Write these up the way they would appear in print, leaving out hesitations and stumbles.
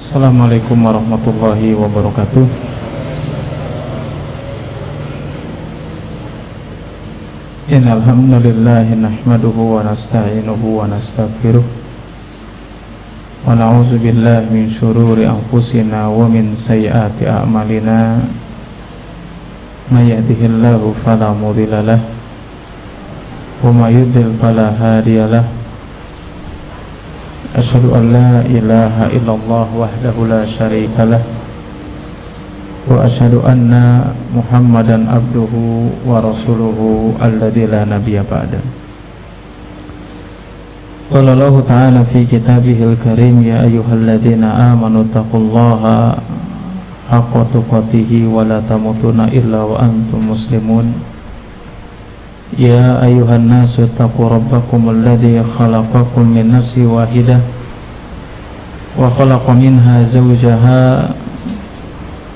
Assalamualaikum warahmatullahi wabarakatuh. Innal hamdalillah nahmaduhu wa nasta'inuhu wa nastaghfiruh wa na'udzu billahi min shururi anfusina wa min sayyiati a'malina. May yahdihillahu fala mudilla lahu wa may yudlil fala hadiya lahu. Asyhadu an la ilaha illallah wahdahu la syarika lah wa asyhadu anna Muhammadan abduhu wa rasuluhu alladzi la nabiyya ba'da. Qala Allah ta'ala fi kitabihil karim, ya ayyuhalladzina amanu taqullaha haqqa tuqatih wa la tamutunna illa wa antum muslimun. Ya ayuhan nasu taqu rabbakum alladhi khalaqakum min nafsin wahidah wa khalaqa minha zawjaha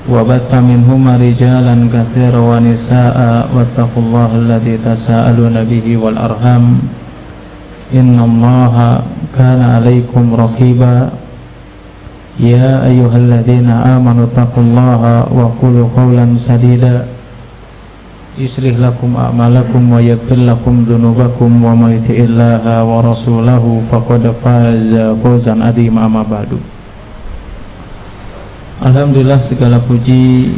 wa batta minhuma rijalan katsiran wa nisaa'a wattaqullaha alladhi tasaaluna bihi wal arham innallaha kana 'alaykum raqiba. Ya ayyuhalladzina amanu taqullaha wa qulu qawlan sadida yuslih lakum a'malakum wa yaghfir lakum dzunubakum wa may yuti'illaha wa rasulahu faqad faza fawzan 'azima. Amma ba'du. Alhamdulillah, segala puji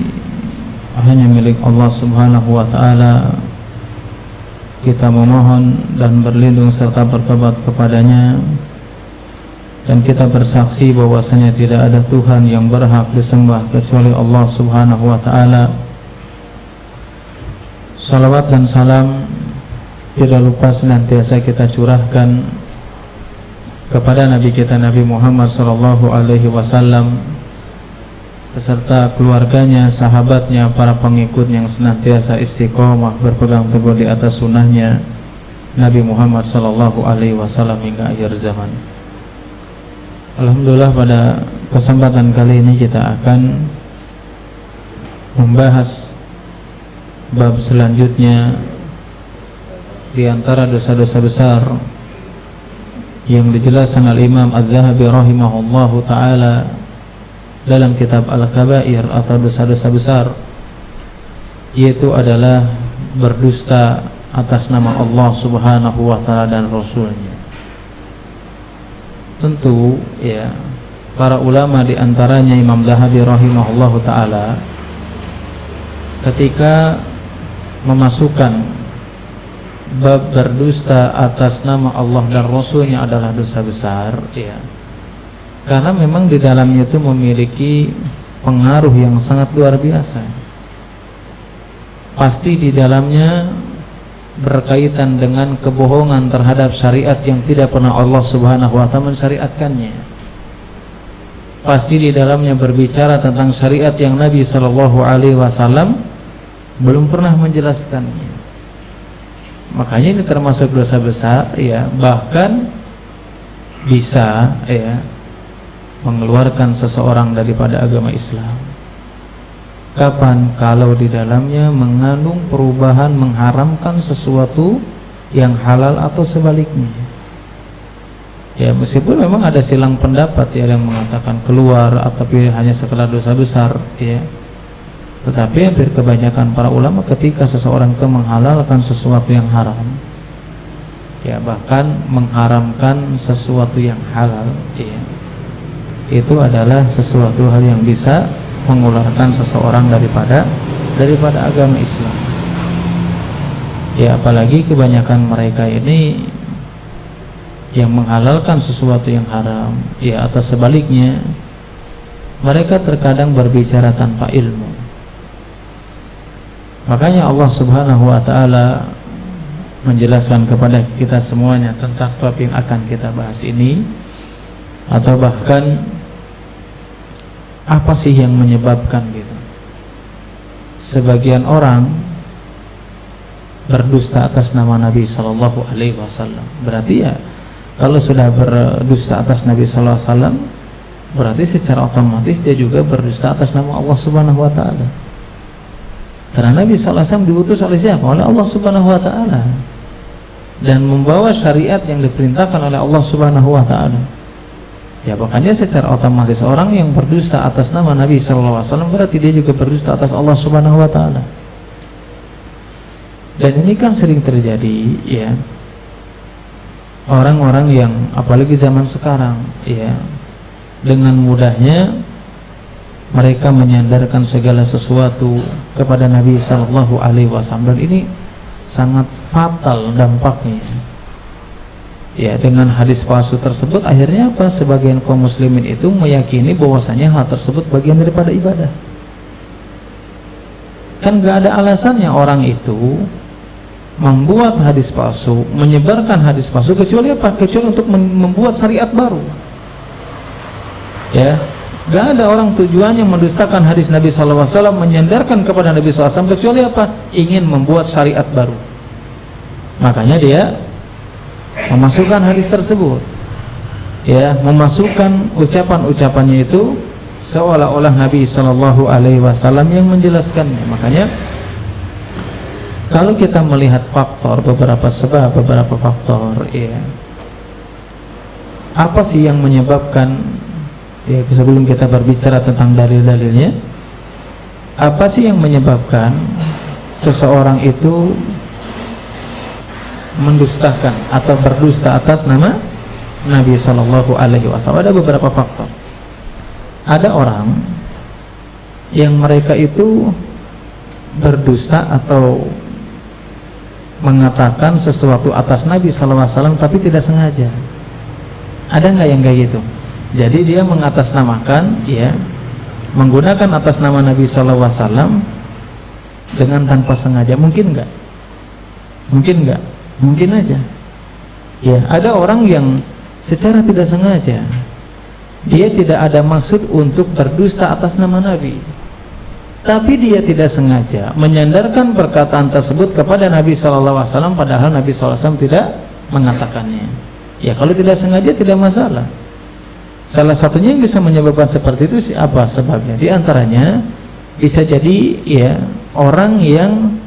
hanya milik Allah Subhanahu wa taala. Kita memohon dan berlindung serta bertobat kepadanya, dan kita bersaksi bahwasanya tidak ada Tuhan yang berhak disembah kecuali Allah Subhanahu wa taala. Salawat dan salam tidak lupa senantiasa kita curahkan kepada Nabi kita Nabi Muhammad sallallahu alaihi wasallam beserta keluarganya, sahabatnya, para pengikut yang senantiasa istiqomah berpegang teguh di atas sunnahnya Nabi Muhammad sallallahu alaihi wasallam hingga akhir zaman. Alhamdulillah, pada kesempatan kali ini kita akan membahas bab selanjutnya di antara dosa-dosa besar yang dijelaskan al-Imam Az-Zahabi rahimahullahu taala dalam kitab Al-Kabair atau dosa-dosa besar, yaitu adalah berdusta atas nama Allah Subhanahu wa taala dan Rasulnya. Tentu ya, para ulama di antaranya Imam Zahabi rahimahullahu taala ketika memasukkan bab berdusta atas nama Allah dan Rasulnya adalah dosa besar ya, karena memang di dalamnya itu memiliki pengaruh yang sangat luar biasa. Pasti di dalamnya berkaitan dengan kebohongan terhadap syariat yang tidak pernah Allah Subhanahu wa taala mensyariatkannya. Pasti di dalamnya berbicara tentang syariat yang Nabi sallallahu alaihi wasallam belum pernah menjelaskannya. Makanya ini termasuk dosa besar ya, bahkan bisa ya mengeluarkan seseorang daripada agama Islam. Kapan? Kalau di dalamnya mengandung perubahan mengharamkan sesuatu yang halal atau sebaliknya. Ya, meskipun memang ada silang pendapat ya yang mengatakan keluar atau hanya sekedar dosa besar ya, tetapi hampir kebanyakan para ulama ketika seseorang itu menghalalkan sesuatu yang haram ya, bahkan mengharamkan sesuatu yang halal ya, itu adalah sesuatu hal yang bisa mengeluarkan seseorang daripada agama Islam ya. Apalagi kebanyakan mereka ini yang menghalalkan sesuatu yang haram ya, atau sebaliknya mereka terkadang berbicara tanpa ilmu. Makanya Allah Subhanahu wa taala menjelaskan kepada kita semuanya tentang topik yang akan kita bahas ini, atau bahkan apa sih yang menyebabkan gitu sebagian orang berdusta atas nama Nabi sallallahu alaihi wasallam. Berarti ya kalau sudah berdusta atas Nabi sallallahu alaihi wasallam, berarti secara otomatis dia juga berdusta atas nama Allah Subhanahu wa taala. Karena Nabi SAW diutus oleh siapa? Oleh Allah Subhanahu wa ta'ala, dan membawa syariat yang diperintahkan oleh Allah Subhanahu wa ta'ala. Ya makanya secara otomatis orang yang berdusta atas nama Nabi SAW berarti dia juga berdusta atas Allah Subhanahu Wa Taala. Dan ini kan sering terjadi, ya, orang-orang yang apalagi zaman sekarang, ya, dengan mudahnya mereka menyandarkan segala sesuatu kepada Nabi Sallallahu Alaihi Wasallam, dan ini sangat fatal dampaknya. Ya, dengan hadis palsu tersebut akhirnya apa? Sebagian kaum muslimin itu meyakini bahwasanya hal tersebut bagian daripada ibadah. Kan gak ada alasannya orang itu membuat hadis palsu, menyebarkan hadis palsu, kecuali apa? Kecuali untuk membuat syariat baru. Ya, gak ada orang tujuannya mendustakan hadis Nabi SAW, menyandarkan kepada Nabi SAW, kecuali apa? Ingin membuat syariat baru. Makanya dia memasukkan hadis tersebut, ya, memasukkan ucapan-ucapannya itu seolah-olah Nabi Shallallahu Alaihi Wasallam yang menjelaskannya. Makanya kalau kita melihat faktor, beberapa sebab, beberapa faktor, ya, apa sih yang menyebabkan, ya, sebelum kita berbicara tentang dalil-dalilnya, apa sih yang menyebabkan seseorang itu mendustakan atau berdusta atas nama Nabi Sallallahu Alaihi Wasallam? Ada beberapa faktor. Ada orang yang mereka itu berdusta atau mengatakan sesuatu atas Nabi Sallallahu Alaihi Wasallam tapi tidak sengaja. Ada nggak yang kayak gitu? Jadi dia mengatasnamakan, ya, menggunakan atas nama Nabi Sallallahu Alaihi Wasallam dengan tanpa sengaja. Mungkin nggak? Mungkin nggak? Mungkin aja. Ya, ada orang yang secara tidak sengaja dia tidak ada maksud untuk berdusta atas nama Nabi, tapi dia tidak sengaja menyandarkan perkataan tersebut kepada Nabi SAW, padahal Nabi SAW tidak mengatakannya. Ya, kalau tidak sengaja tidak masalah. Salah satunya yang bisa menyebabkan seperti itu apa sebabnya? Di antaranya bisa jadi, ya, orang yang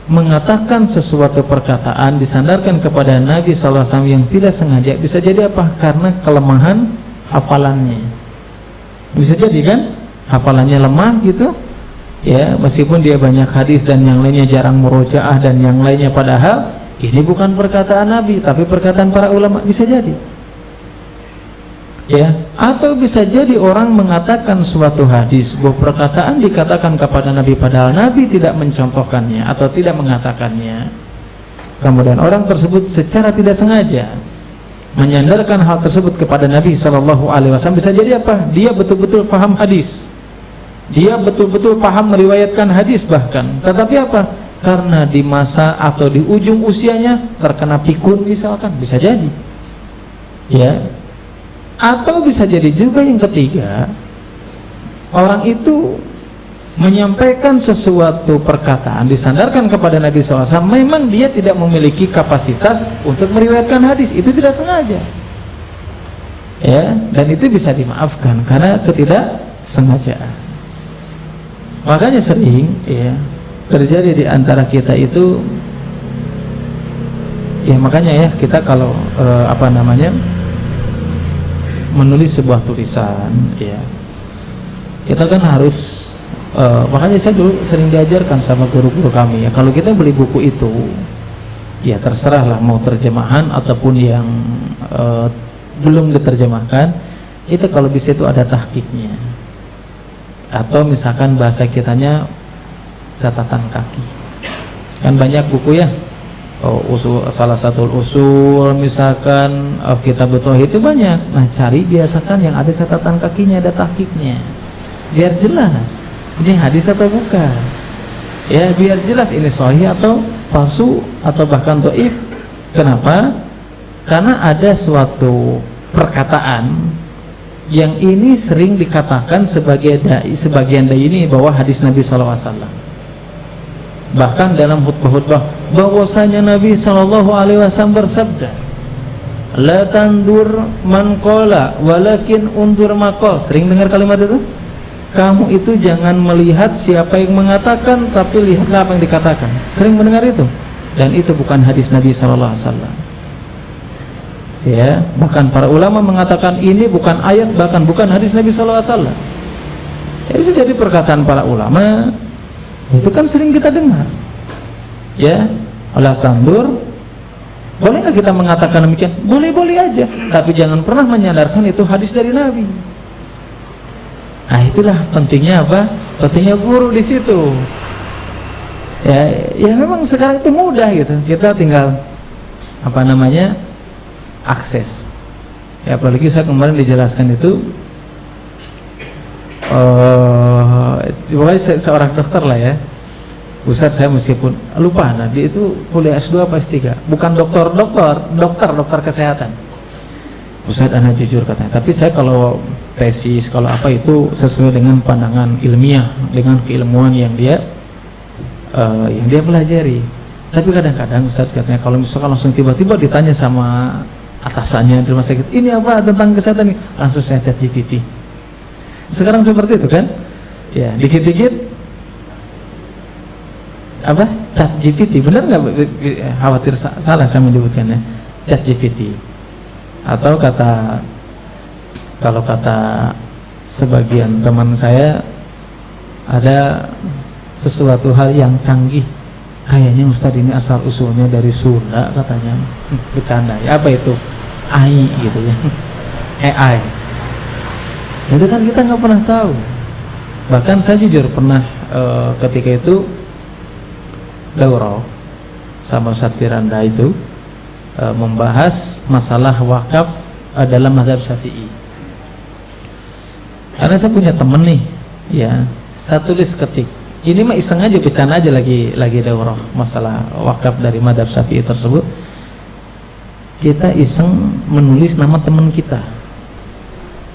mengatakan sesuatu perkataan disandarkan kepada Nabi SAW yang tidak sengaja. Bisa jadi apa? Karena kelemahan hafalannya. Bisa jadi kan hafalannya lemah gitu, ya, meskipun dia banyak hadis dan yang lainnya jarang murojaah dan yang lainnya, padahal ini bukan perkataan Nabi tapi perkataan para ulama. Bisa jadi, ya. Atau bisa jadi orang mengatakan suatu hadis, bahwa perkataan dikatakan kepada Nabi padahal Nabi tidak mencontohkannya atau tidak mengatakannya, kemudian orang tersebut secara tidak sengaja menyandarkan hal tersebut kepada Nabi Shallallahu Alaihi Wasallam. Bisa jadi apa? Dia betul-betul paham hadis, dia betul-betul paham meriwayatkan hadis bahkan, tetapi apa? Karena di masa atau di ujung usianya terkena pikun misalkan. Bisa jadi, ya. Atau bisa jadi juga yang ketiga, orang itu menyampaikan sesuatu perkataan disandarkan kepada Nabi SAW, memang dia tidak memiliki kapasitas untuk meriwayatkan hadis, itu tidak sengaja, ya, dan itu bisa dimaafkan karena ketidaksengajaan. Makanya sering, ya, terjadi di antara kita itu, ya, makanya ya kita kalau menulis sebuah tulisan, ya, kita kan harus makanya saya dulu sering diajarkan sama guru-guru kami, ya, kalau kita beli buku itu, ya, terserahlah mau terjemahan ataupun yang belum diterjemahkan, itu kalau bisa itu ada tahqiqnya, atau misalkan bahasa kitanya catatan kaki. Kan banyak buku, ya, salah satu usul misalkan kitab tauhid itu banyak. Nah, cari biasakan yang ada catatan kakinya, ada tahqiqnya, biar jelas ini hadis atau bukan, ya, biar jelas ini sahih atau palsu atau bahkan dhaif. Kenapa? Karena ada suatu perkataan yang ini sering dikatakan sebagian dai ini bahwa hadis Nabi SAW. Bahkan dalam khutbah-khutbah bahwasanya Nabi SAW bersabda, la tandur man qala walakin undur maqal. Sering dengar kalimat itu? Kamu itu jangan melihat siapa yang mengatakan, tapi lihatlah apa yang dikatakan. Sering mendengar itu, dan itu bukan hadis Nabi SAW. Ya, bahkan para ulama mengatakan ini bukan ayat, bahkan bukan hadis Nabi SAW. Itu jadi perkataan para ulama, itu kan sering kita dengar. Ya, Allah tandur. Boleh nggak kita mengatakan demikian? Boleh-boleh aja, tapi jangan pernah menyandarkan itu hadis dari Nabi. Nah, itulah pentingnya apa? Pentingnya guru di situ. Ya memang sekarang itu mudah gitu. Kita tinggal akses. Ya, apalagi saya kemarin dijelaskan itu seorang dokter lah ya. Ustaz, saya meskipun lupa, dia itu kuliah S2 apa S3, bukan dokter kesehatan. Ustaz, ana jujur katanya, tapi saya kalau tesis, kalau apa itu sesuai dengan pandangan ilmiah, dengan keilmuan yang dia pelajari. Tapi kadang-kadang Ustaz katanya, kalau misalkan langsung tiba-tiba ditanya sama atasannya di rumah sakit, ini apa tentang kesehatan ini, langsung saya chat GPT. Sekarang seperti itu kan? Ya, dikit-dikit chat GPT, benar nggak? Khawatir salah saya menyebutkannya, chat GPT. Atau kalau kata sebagian teman saya, ada sesuatu hal yang canggih, kayaknya Ustadz ini asal usulnya dari Sunda katanya. Bercanda ya, apa itu? AI gitu ya. AI. Itu kan kita nggak pernah tahu. Bahkan saya jujur pernah ketika itu daurah sama Ustadz Firanda itu membahas masalah wakaf dalam mazhab Syafi'i. Karena saya punya temen nih, ya, saya tulis ketik. Ini mah iseng aja, bercanda aja, lagi daurah masalah wakaf dari mazhab Syafi'i tersebut. Kita iseng menulis nama teman kita.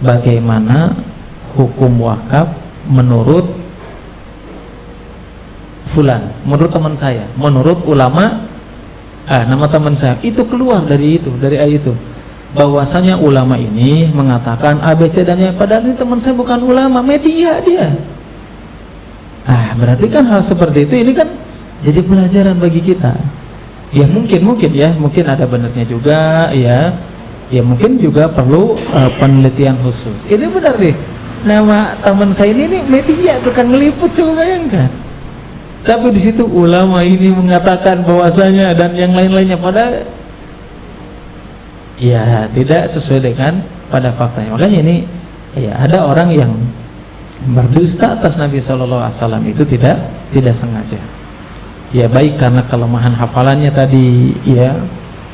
Bagaimana hukum wakaf menurut fulan, menurut teman saya, menurut ulama, nama teman saya itu keluar dari ayat itu, bahwasanya ulama ini mengatakan ABC dan yang, padahal ini teman saya bukan ulama, media dia. Berarti kan hal seperti itu ini kan jadi pelajaran bagi kita. Ya mungkin ada benarnya juga, ya mungkin juga perlu penelitian khusus. Ini benar nih, nama teman saya ini media, tukang ngeliput, coba bayangkan. Tapi di situ ulama ini mengatakan bahwasanya dan yang lain-lainnya, pada ya tidak sesuai dengan pada faktanya. Makanya ini ya ada orang yang berdusta atas Nabi SAW itu tidak sengaja. Ya baik karena kelemahan hafalannya tadi, ya,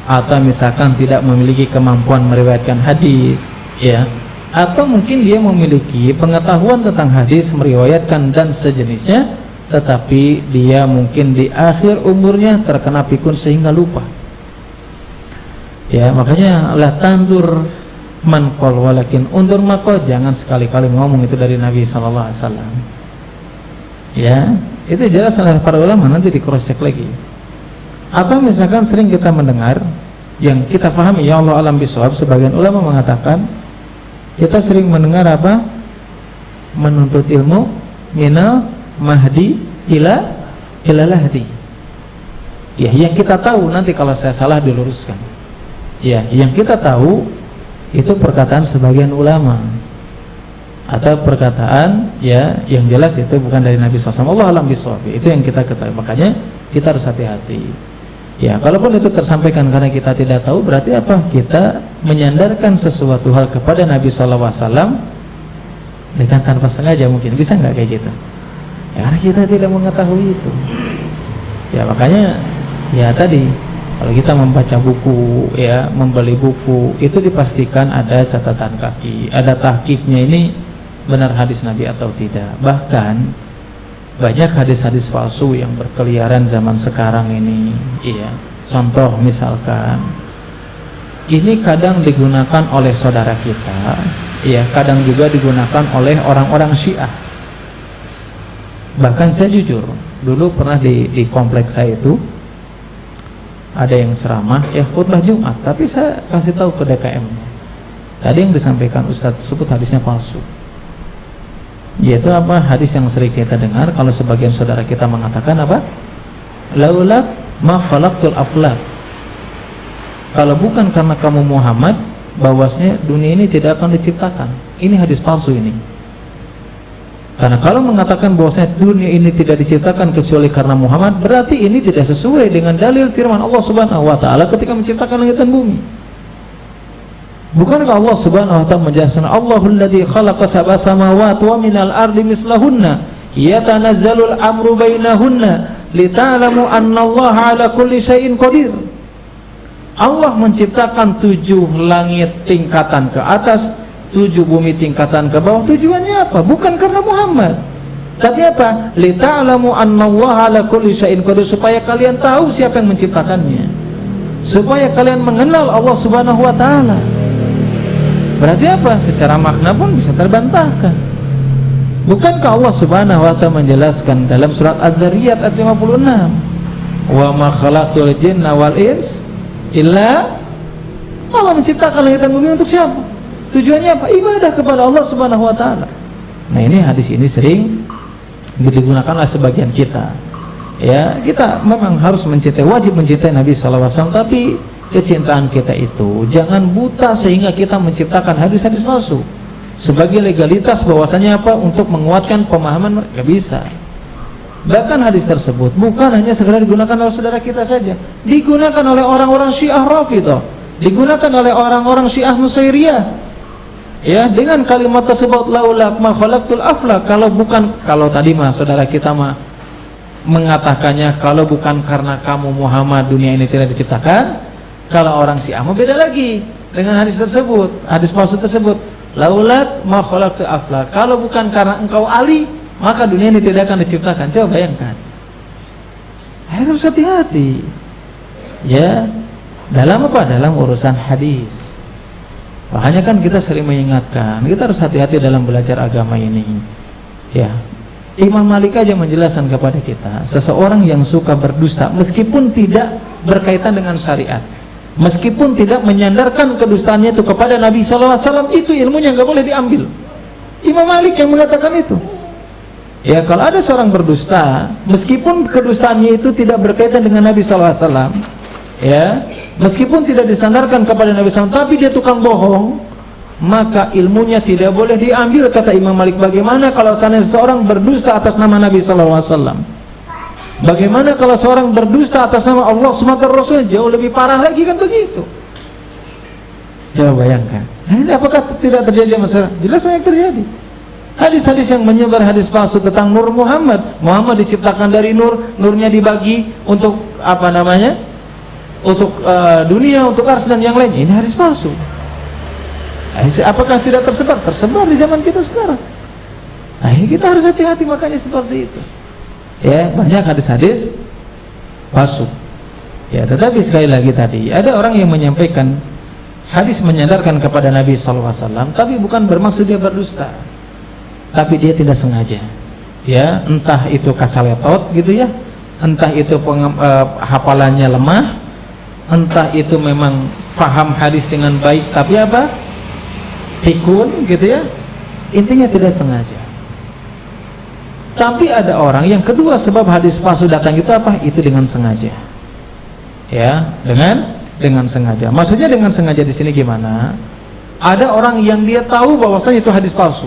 atau misalkan tidak memiliki kemampuan meriwayatkan hadis, ya, atau mungkin dia memiliki pengetahuan tentang hadis, meriwayatkan dan sejenisnya, tetapi dia mungkin di akhir umurnya terkena pikun sehingga lupa. Ya, makanya la tandur mankol walakin undur mako, jangan sekali-kali ngomong itu dari Nabi SAW. Ya, itu jelas oleh para ulama, nanti di cross check lagi. Atau misalkan sering kita mendengar yang kita pahami, ya Allah alam bisawab, sebagian ulama mengatakan kita sering mendengar apa? Menuntut ilmu minal mahdi ila lahdi. Ya, yang kita tahu, nanti kalau saya salah diluruskan. Ya, yang kita tahu itu perkataan sebagian ulama atau perkataan ya yang jelas itu bukan dari Nabi SAW. Allah alam bisawab. Itu yang kita ketahui. Makanya kita harus hati-hati. Ya, kalaupun itu tersampaikan karena kita tidak tahu, berarti apa? Kita menyandarkan sesuatu hal kepada Nabi SAW dengan tanpa sengaja, mungkin bisa nggak kayak gitu? Ya, karena kita tidak mengetahui itu. Ya, makanya ya tadi kalau kita membaca buku, ya, membeli buku, itu dipastikan ada catatan kaki, ada tahqiqnya, ini benar hadis Nabi atau tidak. Bahkan banyak hadis-hadis palsu yang berkeliaran zaman sekarang ini, iya. Contoh misalkan, ini kadang digunakan oleh saudara kita, iya, kadang juga digunakan oleh orang-orang Syiah. Bahkan saya jujur, dulu pernah di kompleks saya itu ada yang ceramah, ya khutbah Jumat, tapi saya kasih tahu ke DKM-nya, tadi yang disampaikan Ustadz tersebut hadisnya palsu. Yaitu apa? Hadis yang sering kita dengar kalau sebagian saudara kita mengatakan apa? Laulak ma khalaqtul aflak. kalau bukan karena kamu Muhammad, bahwasanya dunia ini tidak akan diciptakan. Ini hadis palsu ini. Karena kalau mengatakan bahwasanya dunia ini tidak diciptakan kecuali karena Muhammad, berarti ini tidak sesuai dengan dalil firman Allah Subhanahu wa taala ketika menciptakan langit dan bumi. Bukankah Allah Subhanahu wa taala menjelaskan Allahul ladzi khalaqa sab'a samawati wa minal ardi mislahunna yatanazzalul amru bainahunna lita'lamu annallaha ala kulli syai'in qadir. Allah menciptakan 7 langit tingkatan ke atas, 7 bumi tingkatan ke bawah. Tujuannya apa? Bukan karena Muhammad, tapi apa? Lita'lamu annallaha ala kulli syai'in qadir, supaya kalian tahu siapa yang menciptakannya, supaya kalian mengenal Allah Subhanahu wa taala. Berarti apa? Secara makna pun bisa terbantahkan. Bukankah Allah Subhanahu wa taala menjelaskan dalam surat Az-Zariyat ayat 56, "Wa ma khalaqtul jinna wal ins illa," Allah menciptakan langit dan bumi untuk siapa? Tujuannya apa? Ibadah kepada Allah Subhanahu wa taala. Nah, ini hadis ini sering digunakan oleh sebagian kita. Ya, kita memang harus mencintai, wajib mencintai Nabi sallallahu alaihi wasallam, tapi kecintaan kita itu jangan buta sehingga kita menciptakan hadis-hadis palsu sebagai legalitas bahwasanya apa? Untuk menguatkan pemahaman mereka. Bisa. Bahkan hadis tersebut bukan hanya sekedar digunakan oleh saudara kita saja, digunakan oleh orang-orang Syiah Rafidhah, digunakan oleh orang-orang Syiah Nusairiyah. Ya, dengan kalimat tersebut, laulak ma khalaqtul aflak, kalau tadi mah saudara kita mah mengatakannya kalau bukan karena kamu Muhammad dunia ini tidak diciptakan. Kalau orang Syiah mah beda lagi dengan hadis tersebut, hadis palsu tersebut, laulak ma khalaqtul aflak, kalau bukan karena engkau Ali maka dunia ini tidak akan diciptakan. Coba bayangkan. Harus hati-hati. Ya, dalam apa? Dalam urusan hadis. Makanya kan kita sering mengingatkan, kita harus hati-hati dalam belajar agama ini. Ya, Imam Malik aja menjelaskan kepada kita, seseorang yang suka berdusta meskipun tidak berkaitan dengan syariat, meskipun tidak menyandarkan kedustaannya itu kepada Nabi SAW, itu ilmunya nggak boleh diambil. Imam Malik yang mengatakan itu. Ya, kalau ada seorang berdusta, meskipun kedustaannya itu tidak berkaitan dengan Nabi SAW, ya, meskipun tidak disandarkan kepada Nabi SAW, tapi dia tukang bohong, maka ilmunya tidak boleh diambil, kata Imam Malik. Bagaimana kalau seseorang berdusta atas nama Nabi SAW? Bagaimana kalau seorang berdusta atas nama Allah SWT Rasul? Jauh lebih parah lagi, kan begitu. Coba bayangkan. Ini apakah tidak terjadi masalah? Jelas banyak terjadi. Hadis-hadis yang menyebar hadis palsu tentang Nur Muhammad. Muhammad diciptakan dari nur, nurnya dibagi untuk apa namanya? Untuk dunia, untuk ars dan yang lain. Ini hadis palsu. Apakah tidak tersebar? Tersebar di zaman kita sekarang. Nah, ini kita harus hati-hati, makanya seperti itu. Ya, banyak hadis-hadis palsu. Ya, tetapi sekali lagi tadi ada orang yang menyampaikan hadis menyandarkan kepada Nabi SAW, tapi bukan bermaksud dia berdusta, tapi dia tidak sengaja. Ya, entah itu kacaletot gitu ya, entah itu hafalannya lemah, entah itu memang paham hadis dengan baik tapi apa? Pikun gitu ya. Intinya tidak sengaja. Tapi ada orang yang kedua sebab hadis palsu datang itu apa? Itu dengan sengaja. Ya, dengan sengaja. Maksudnya dengan sengaja di sini gimana? Ada orang yang dia tahu bahwasanya itu hadis palsu.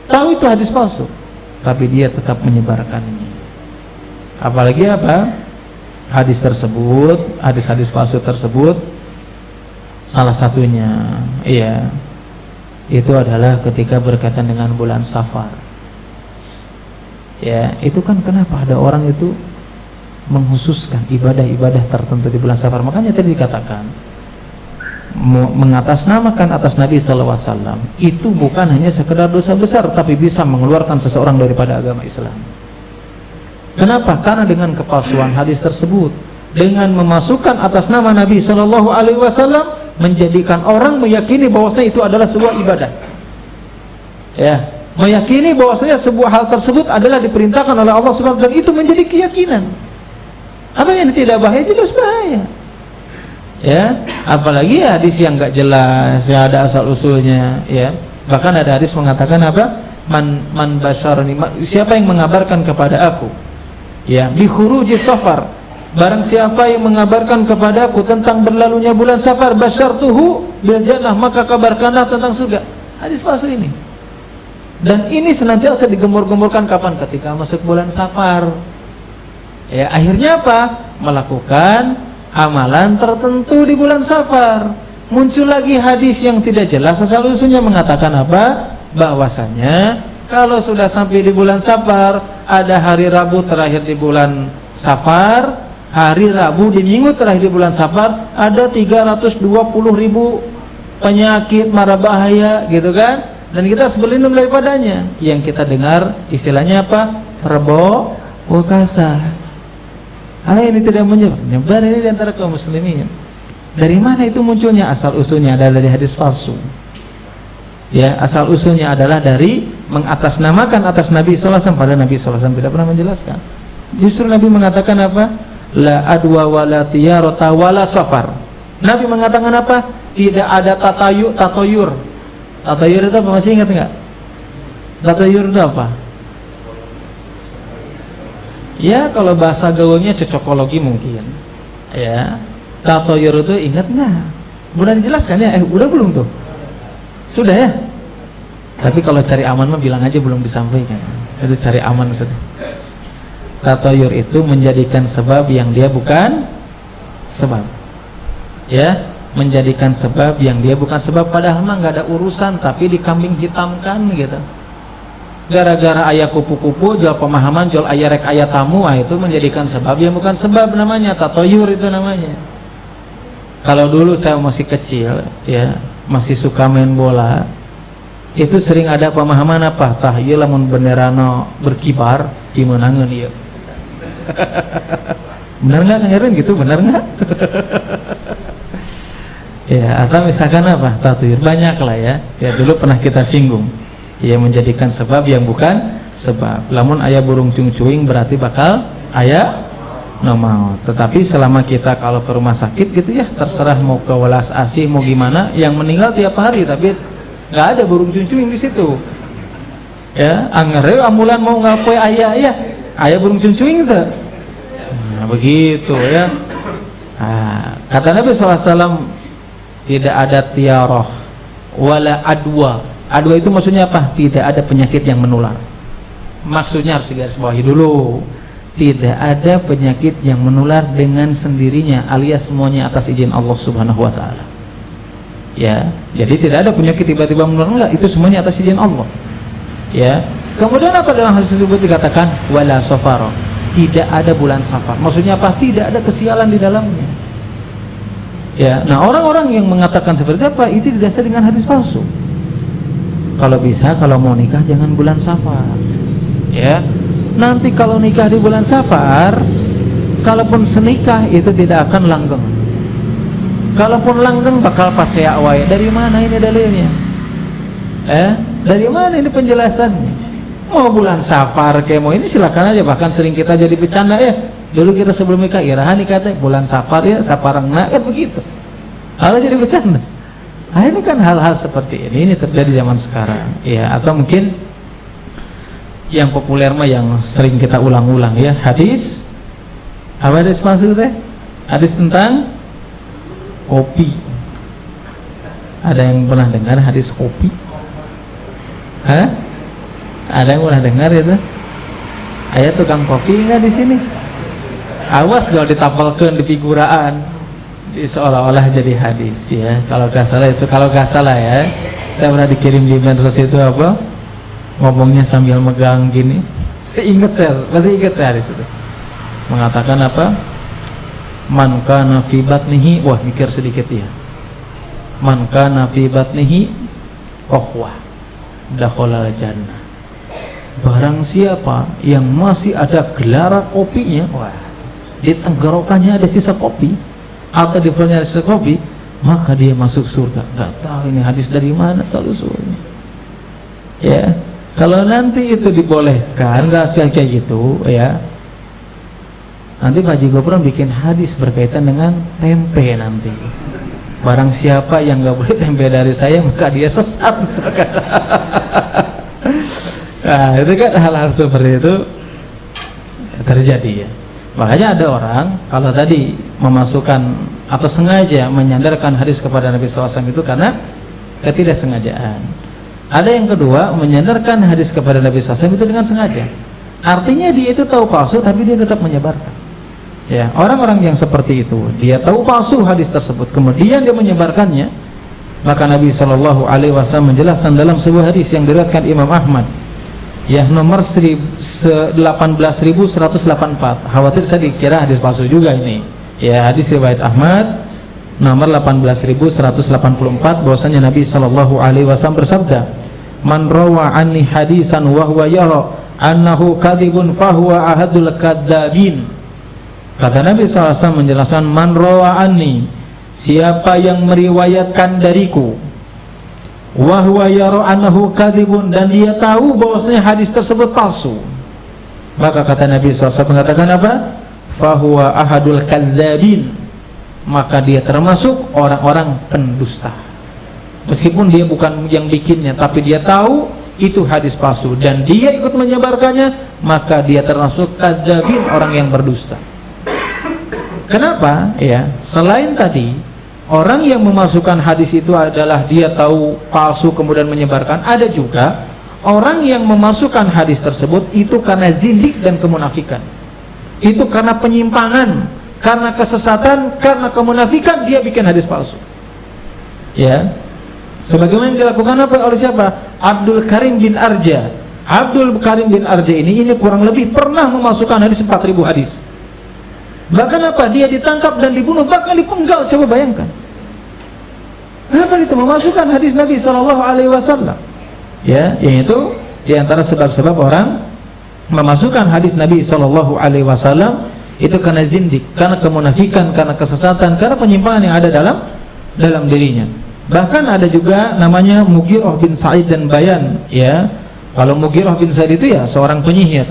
Tahu itu hadis palsu, tapi dia tetap menyebarkannya. Apalagi apa? Hadis tersebut, hadis-hadis palsu tersebut, salah satunya, iya, itu adalah ketika berkaitan dengan bulan Safar. Ya, itu kan kenapa ada orang itu menghususkan ibadah-ibadah tertentu di bulan Safar. Makanya tadi dikatakan mengatasnamakan atas Nabi SAW itu bukan hanya sekedar dosa besar, tapi bisa mengeluarkan seseorang daripada agama Islam. Kenapa? Karena dengan kepalsuan hadis tersebut, dengan memasukkan atas nama Nabi SAW, menjadikan orang meyakini bahwasanya itu adalah sebuah ibadah. Ya, meyakini bahwasanya sebuah hal tersebut adalah diperintahkan oleh Allah Subhanahu wa taala, itu menjadi keyakinan. Apa yang tidak bahaya? Jelas bahaya. Ya, apalagi hadis yang enggak jelas, ya ada asal usulnya, ya. Bahkan ada hadis mengatakan apa? Man basyarani, siapa yang mengabarkan kepada aku, ya, bi khurujis safar, barang siapa yang mengabarkan kepadaku tentang berlalunya bulan Safar, basyartuhu bil jannah, maka kabarkanlah tentang surga. Hadis palsu ini. Dan ini senantiasa digembur-gemburkan kapan? Ketika masuk bulan Safar. Ya, akhirnya apa? Melakukan amalan tertentu di bulan Safar. Muncul lagi hadis yang tidak jelas asal usulnya mengatakan apa? Bahwasanya kalau sudah sampai di bulan Safar, ada hari Rabu terakhir di bulan Safar, hari Rabu di minggu terakhir di bulan Safar, ada 320.000 penyakit mara bahaya, gitu kan? Dan kita harus berlindung daripadanya. Yang kita dengar istilahnya apa? Rebo wakasa. Ini tidak menyebar ini di antara kaum muslimin. Dari mana itu munculnya? Asal usulnya adalah dari hadis palsu. Ya, asal usulnya adalah dari mengatasnamakan atas Nabi sallallahu alaihi wasallam, pada Nabi sallallahu alaihi wasallam tidak pernah menjelaskan. Justru Nabi mengatakan apa? La adwa wala tiyarata wala safar. Nabi mengatakan apa? Tidak ada tatayur. Tatayur itu apa? Masih ingat enggak? Tatayur itu apa? Ya, kalau bahasa gaulnya cocokologi mungkin. Ya, tatayur itu ingat enggak? Udah dijelaskan ya? Udah belum tuh? Sudah ya? Tapi kalau cari aman mah bilang aja belum disampaikan. Itu cari aman sudah. Tatayur itu menjadikan sebab yang dia bukan sebab. Ya, menjadikan sebab yang dia bukan sebab, padahal mah nggak ada urusan, tapi dikambing hitamkan gitu. Gara-gara ayah kupu-kupu jual pemahaman, jual ayah rek ayah tamu, itu menjadikan sebab yang bukan sebab, namanya tatayur itu namanya. Kalau dulu saya masih kecil ya, masih suka main bola, itu sering ada pemahaman apa? Tah ieu lamun benderana berkibar dimenangeun ieu. Benar nggak dengerin gitu? Benar nggak? Ya, atau misalkan apa? Tatayur banyak lah ya. Ya dulu pernah kita singgung. Ya, menjadikan sebab yang bukan sebab. Lamun aya burung cungcuing berarti bakal aya maut. Tetapi selama kita kalau ke rumah sakit gitu ya, terserah mau ke welas asih mau gimana, yang meninggal tiap hari tapi nggak ada burung cungcuing di situ. Ya, angere ambulan mau ngapoe aya ya. Aya burung cungcuing itu. Nah, begitu ya. Nah, kata Nabi SAW, tidak ada tiaroh wala adwa. Adwa itu maksudnya apa? Tidak ada penyakit yang menular. Maksudnya harus digarisbawahi dulu. Tidak ada penyakit yang menular dengan sendirinya, alias semuanya atas izin Allah Subhanahu wa taala. Ya, jadi tidak ada penyakit tiba-tiba menular, enggak, itu semuanya atas izin Allah. Ya. Kemudian apa dalam hadis tersebut dikatakan wala safara? Tidak ada bulan Safar. Maksudnya apa? Tidak ada kesialan di dalamnya. Ya, nah orang-orang yang mengatakan seperti apa itu didasari dengan hadis palsu. Kalau bisa, kalau mau nikah jangan bulan Safar. Ya, nanti kalau nikah di bulan Safar, kalaupun senikah itu tidak akan langgeng. Kalaupun langgeng bakal pasea wae. Dari mana ini dalilnya? Dari mana ini penjelasannya? Mau bulan Safar kayak mau ini silakan aja, bahkan sering kita jadi bercanda ya. Dulu kita sebelum nikah, irahan nikah teh bulan Safar ya, saparengna kan begitu. Hal jadi bercanda. Nah, ini kan hal-hal seperti ini terjadi zaman sekarang. Ya, atau mungkin yang populer mah yang sering kita ulang-ulang ya, hadis. Apa hadis maksud teh? Hadis tentang kopi. Ada yang pernah dengar hadis kopi? Hah? Ada yang pernah dengar itu? Aya tukang kopi enggak di sini? Awas kalau ditapalkan di figuraan, seolah-olah jadi hadis ya. Kalau nggak salah itu, kalau nggak salah ya, saya pernah dikirim di medsos itu apa? Ngomongnya sambil megang gini. Seingat saya, masih ingat ya hadis itu. Mengatakan apa? Man kana fi batnihi, wah mikir sedikit ya. Man kana fi batnihi qahwah dakhala jannah. Barang siapa yang masih ada gelarak kopinya, wah, di tenggorokannya ada sisa kopi atau di perutnya ada sisa kopi, maka dia masuk surga. Gak tahu ini hadis dari mana asal-usulnya. Ya, kalau nanti itu dibolehkan, nggak kayak gitu, ya. Nanti Pak Haji Gopron bikin hadis berkaitan dengan tempe nanti. Barang siapa yang nggak boleh tempe dari saya, maka dia sesat. Nah, itu kan hal-hal seperti itu terjadi ya. Makanya ada orang kalau tadi memasukkan atau sengaja menyandarkan hadis kepada Nabi SAW itu karena ketidaksengajaan. Ada yang kedua, menyandarkan hadis kepada Nabi SAW itu dengan sengaja. Artinya dia itu tahu palsu tapi dia tetap menyebarkan. Ya, orang-orang yang seperti itu, dia tahu palsu hadis tersebut, kemudian dia menyebarkannya. Maka Nabi SAW menjelaskan dalam sebuah hadis yang diriwayatkan Imam Ahmad, ya, nomor 18.184. Khawatir saya dikira hadis palsu juga ini. Ya, hadis riwayat Ahmad nomor 18.184, bahwasanya Nabi SAW bersabda, "Man rawa anni hadisan wa huwa yara annahu kadhibun fahuwa ahadul kadzabin." Kata Nabi SAW menjelaskan, "Man rawa anni," siapa yang meriwayatkan dariku, wa huwa yara annahu kadhibun, dan dia tahu bahwasanya hadis tersebut palsu, maka kata Nabi SAW mengatakan apa? Fahuwa ahadul kadzabin, maka dia termasuk orang-orang pendusta. Meskipun dia bukan yang bikinnya, tapi dia tahu itu hadis palsu dan dia ikut menyebarkannya, maka dia termasuk kadzabin, orang yang berdusta. Kenapa? Ya, selain tadi orang yang memasukkan hadis itu adalah dia tahu palsu kemudian menyebarkan, ada juga orang yang memasukkan hadis tersebut itu karena zindik dan kemunafikan. Itu karena penyimpangan, karena kesesatan, karena kemunafikan dia bikin hadis palsu. Ya. Sebagaimana yang dilakukan apa oleh siapa? Abdul Karim bin Arja. Abdul Karim bin Arja ini kurang lebih pernah memasukkan hadis 4.000 hadis. Bahkan apa? Dia ditangkap dan dibunuh, bahkan dipenggal. Coba bayangkan. Kenapa itu memasukkan hadis Nabi SAW? Ya, yaitu diantara sebab-sebab orang memasukkan hadis Nabi SAW itu karena zindik, karena kemunafikan, karena kesesatan, karena penyimpangan yang ada dalam dirinya. Bahkan ada juga namanya Mughirah bin Sa'id dan Bayan. Ya, kalau Mughirah bin Sa'id itu ya seorang penyihir.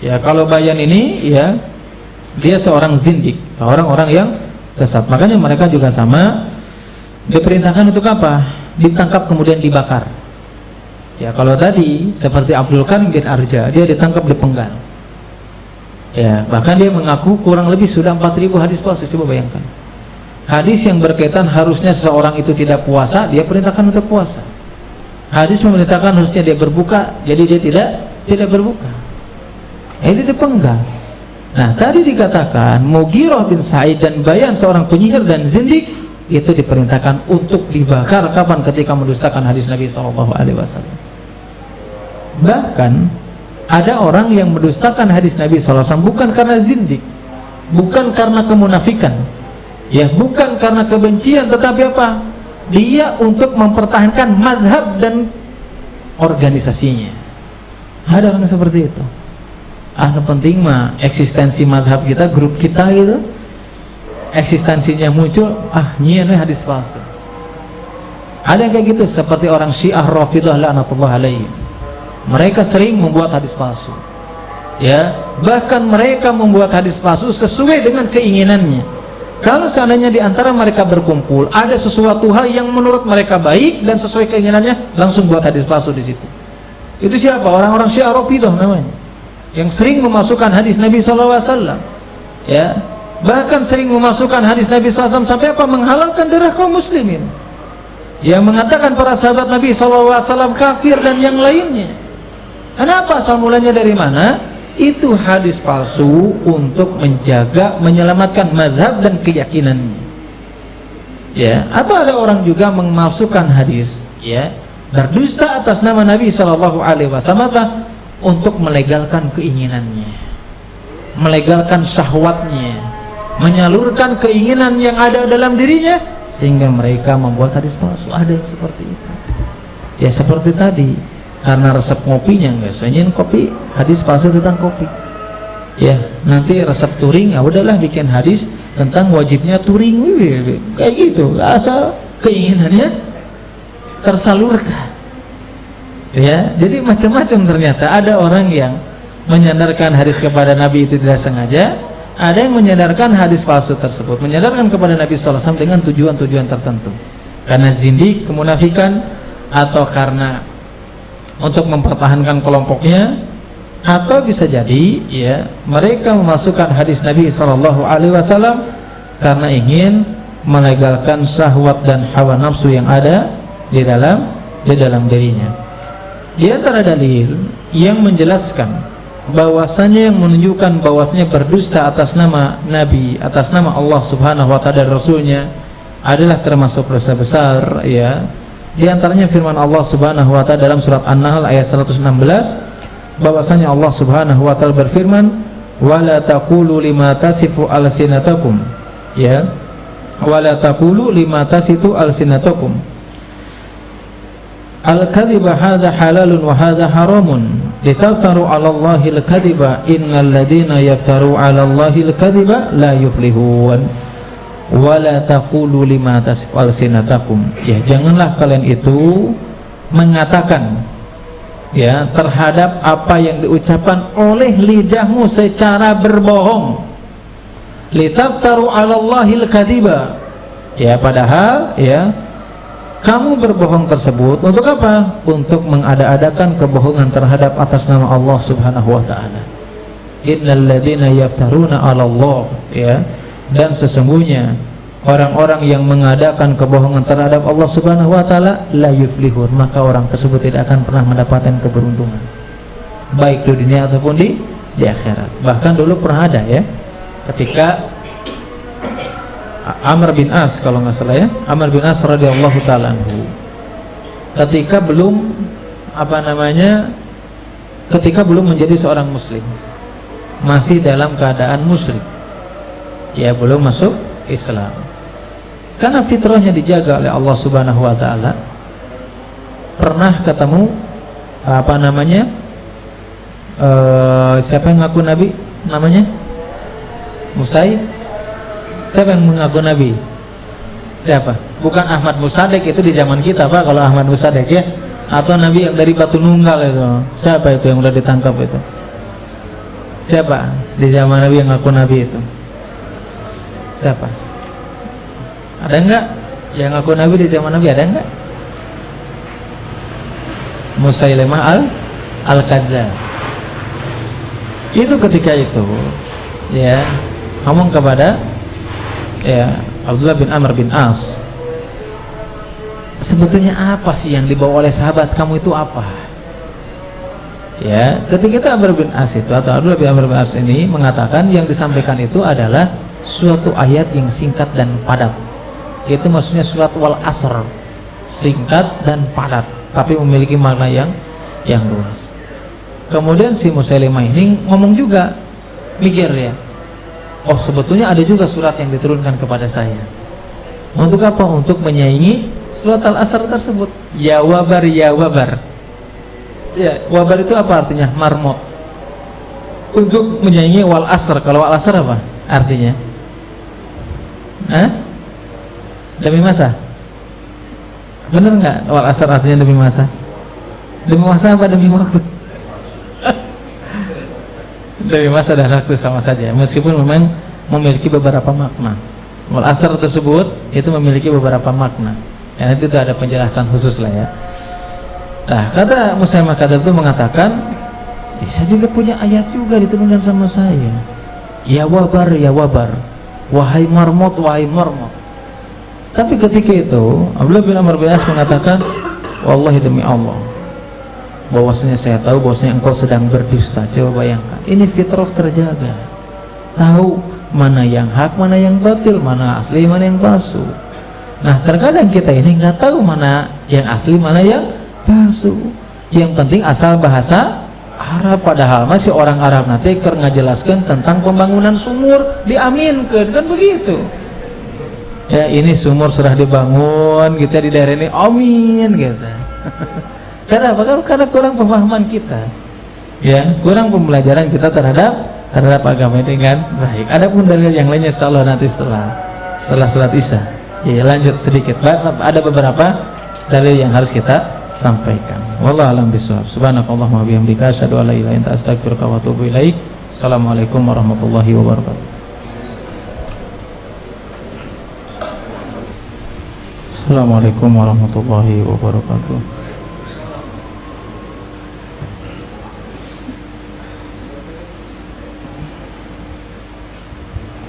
Ya, kalau Bayan ini ya dia seorang zindik, orang-orang yang sesat. Makanya mereka juga sama, diperintahkan untuk apa? Ditangkap kemudian dibakar. Ya, kalau tadi seperti Abdul Karim bin Arja, dia ditangkap dipenggal. Ya, bahkan dia mengaku kurang lebih sudah 4.000 hadis palsu. Coba bayangkan. Hadis yang berkaitan harusnya seseorang itu tidak puasa, dia perintahkan untuk puasa. Hadis memerintahkan harusnya dia berbuka, jadi dia tidak berbuka. Ini dipenggal. Nah, tadi dikatakan Mughirah bin Sa'id dan Bayan, seorang penyihir dan zindik, itu diperintahkan untuk dibakar kapan? Ketika mendustakan hadis Nabi SAW. Bahkan ada orang yang mendustakan hadis Nabi SAW bukan karena zindik, bukan karena kemunafikan, ya, bukan karena kebencian, tetapi apa? Dia untuk mempertahankan mazhab dan organisasinya. Ada orang seperti itu. Penting mah eksistensi madhab kita, grup kita gitu, eksistensinya muncul, nyian hadis palsu. Ada yang kayak gitu, seperti orang Syiah Rafidhah la'natullah alaihi. Mereka sering membuat hadis palsu. Ya, bahkan mereka membuat hadis palsu sesuai dengan keinginannya. Kalau seandainya di antara mereka berkumpul ada sesuatu hal yang menurut mereka baik dan sesuai keinginannya, langsung buat hadis palsu di situ. Itu siapa? Orang-orang Syiah Rafidhah namanya, yang sering memasukkan hadis Nabi SAW. Ya, bahkan sering memasukkan hadis Nabi SAW sampai apa? Menghalalkan darah kaum muslimin, yang mengatakan para sahabat Nabi SAW kafir dan yang lainnya. Kenapa? Asal mulanya dari mana? Itu hadis palsu untuk menjaga, menyelamatkan mazhab dan keyakinannya. Ya, atau ada orang juga memasukkan hadis, ya, berdusta atas nama Nabi SAW untuk melegalkan keinginannya, melegalkan syahwatnya, menyalurkan keinginan yang ada dalam dirinya, sehingga mereka membuat hadis palsu. Ada yang seperti itu. Ya, seperti tadi, karena resep kopinya nggak senyin kopi, hadis palsu tentang kopi. Ya, nanti resep touring, udahlah bikin hadis tentang wajibnya touring, kayak gitu, asal keinginannya tersalurkan. Ya, jadi macam-macam ternyata. Ada orang yang menyandarkan hadis kepada Nabi itu tidak sengaja, ada yang menyandarkan hadis palsu tersebut, menyandarkan kepada Nabi SAW dengan tujuan-tujuan tertentu, karena zindik, kemunafikan, atau karena untuk mempertahankan kelompoknya, Atau bisa jadi ya mereka memasukkan hadis Nabi SAW karena ingin melegalkan syahwat dan hawa nafsu yang ada di dalam dirinya. Di antara dalil yang menjelaskan bahwasanya, yang menunjukkan bahwasanya berdusta atas nama Nabi, atas nama Allah Subhanahu wa taala dan Rasulnya adalah termasuk dosa besar ya. Di antaranya firman Allah Subhanahu wa taala dalam surat An-Nahl ayat 116, bahwasanya Allah Subhanahu wa taala berfirman, "Wala taqulu lima tasifu alsinatakum." Ya. "Wala taqulu lima tasifu alsinatakum al-kadhiba hadza halalun wa hadza haramun litaftaru 'ala Allahi al-kadhiba innal ladzina yaftaru 'ala Allahi al-kadhiba la yuflihun." Wala taqulu lima tasifu alsinatakum. Ya, janganlah kalian itu mengatakan ya terhadap apa yang diucapkan oleh lidahmu secara berbohong. Litaftaru 'ala Allahil kadhiba. Ya, padahal ya kamu berbohong tersebut untuk apa? Untuk mengada-adakan kebohongan terhadap atas nama Allah Subhanahu wa taala. Innal ladzina yaftaruna 'ala Allah, ya. Dan sesungguhnya orang-orang yang mengadakan kebohongan terhadap Allah Subhanahu wa taala la yuflihun, maka orang tersebut tidak akan pernah mendapatkan keberuntungan baik di dunia ataupun di akhirat. Bahkan dulu pernah ada ya, ketika Amr bin As, kalau nggak salah ya, Amr bin As radhiyallahu taala anhu, ketika belum ketika belum menjadi seorang muslim, masih dalam keadaan musyrik, ya, belum masuk Islam, karena fitrahnya dijaga oleh Allah Subhanahu wa taala. Pernah ketemu siapa yang ngaku nabi namanya? Musai. Siapa yang mengaku nabi? Siapa? Bukan Ahmad Musaddiq, itu di zaman kita Pak, kalau Ahmad Musaddiq ya. Atau nabi yang dari Batu Nunggal itu. Siapa itu yang udah ditangkap itu? Siapa di zaman nabi yang ngaku nabi itu? Siapa? Ada enggak yang ngaku nabi di zaman nabi? Ada enggak? Musailimah al-Kadzdzab. Itu ketika itu ya ngomong kepada ya Abdullah bin Amr bin As, sebetulnya apa sih yang dibawa oleh sahabat kamu itu apa? Ya, ketika Amr bin As itu atau Abdullah bin Amr bin As ini mengatakan yang disampaikan itu adalah suatu ayat yang singkat dan padat. Itu maksudnya surat wal asr, singkat dan padat, tapi memiliki makna yang luas. Kemudian si Musailimah ini ngomong juga, mikir ya, oh sebetulnya ada juga surat yang diturunkan kepada saya. Untuk apa? Untuk menyaingi surat al-asr tersebut. Ya wabar, ya wabar. Ya, wabar itu apa artinya? Marmot. Untuk menyaingi wal asr. Kalau wal asr apa artinya? Demi masa? Bener nggak wal asr artinya demi masa? Demi masa apa demi waktu? Demi masa dan waktu sama saja, meskipun memang memiliki beberapa makna. Wal asr tersebut itu memiliki beberapa makna. Ya, nanti itu ada penjelasan khusus lah ya. Nah, kata Musailimah Kadzdzab itu mengatakan, saya juga punya ayat juga diturunkan sama saya. Ya wabar, ya wabar. Wahai marmot, wahai marmot. Tapi ketika itu Abdullah bin Amr bin As mengatakan, wallahi demi Allah, bahwasanya saya tahu bahwasanya engkau sedang berdusta. Coba bayangkan, ini fitrah terjaga, tahu mana yang hak, mana yang batil, mana asli, mana yang palsu. Nah, terkadang kita ini nggak tahu mana yang asli, mana yang palsu. Yang penting asal bahasa Arab, padahal masih orang Arab nanti ngajelaskan tentang pembangunan sumur, diaminkan kan begitu. Ya, ini sumur sudah dibangun gitu di daerah ini, amin gitu. Kenapa? Karena kurang pemahaman kita, ya, kurang pembelajaran kita terhadap agama ini dengan baik. Adapun dalil yang lainnya insyaallah nanti setelah salat Isya. Ya, lanjut sedikit. Ada beberapa dalil yang harus kita sampaikan. Wallahu a'lam bishawab. Subhanakallahumma wa bihamdika asyhadu an la ilaha illa anta astaghfiruka wa atubu ilaik. Assalamualaikum warahmatullahi wabarakatuh. Assalamualaikum warahmatullahi wabarakatuh.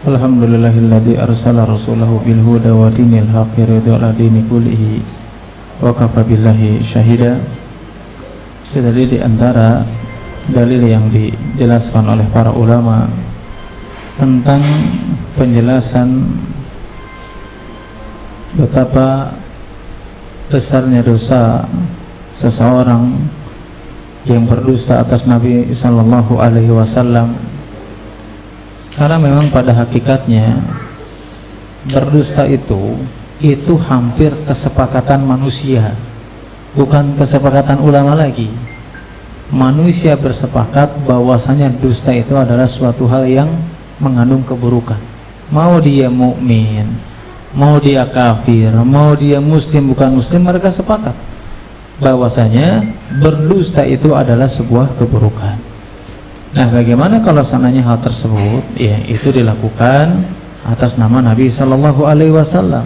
Alhamdulillahilladzi arsala rasulahu bil huda wa dinil haqqi ridwa'ala dini kullihi wa kafa billahi syahida. Jadi di antara dalil yang dijelaskan oleh para ulama tentang penjelasan betapa besarnya dosa seseorang yang berdusta atas Nabi sallallahu alaihi wasallam. Karena memang pada hakikatnya berdusta itu hampir kesepakatan manusia, bukan kesepakatan ulama lagi. Manusia bersepakat bahwasanya dusta itu adalah suatu hal yang mengandung keburukan. Mau dia mukmin, mau dia kafir, mau dia muslim bukan muslim, mereka sepakat bahwasanya berdusta itu adalah sebuah keburukan. Nah, bagaimana kalau seandainya hal tersebut ya itu dilakukan atas nama Nabi Shallallahu Alaihi Wasallam?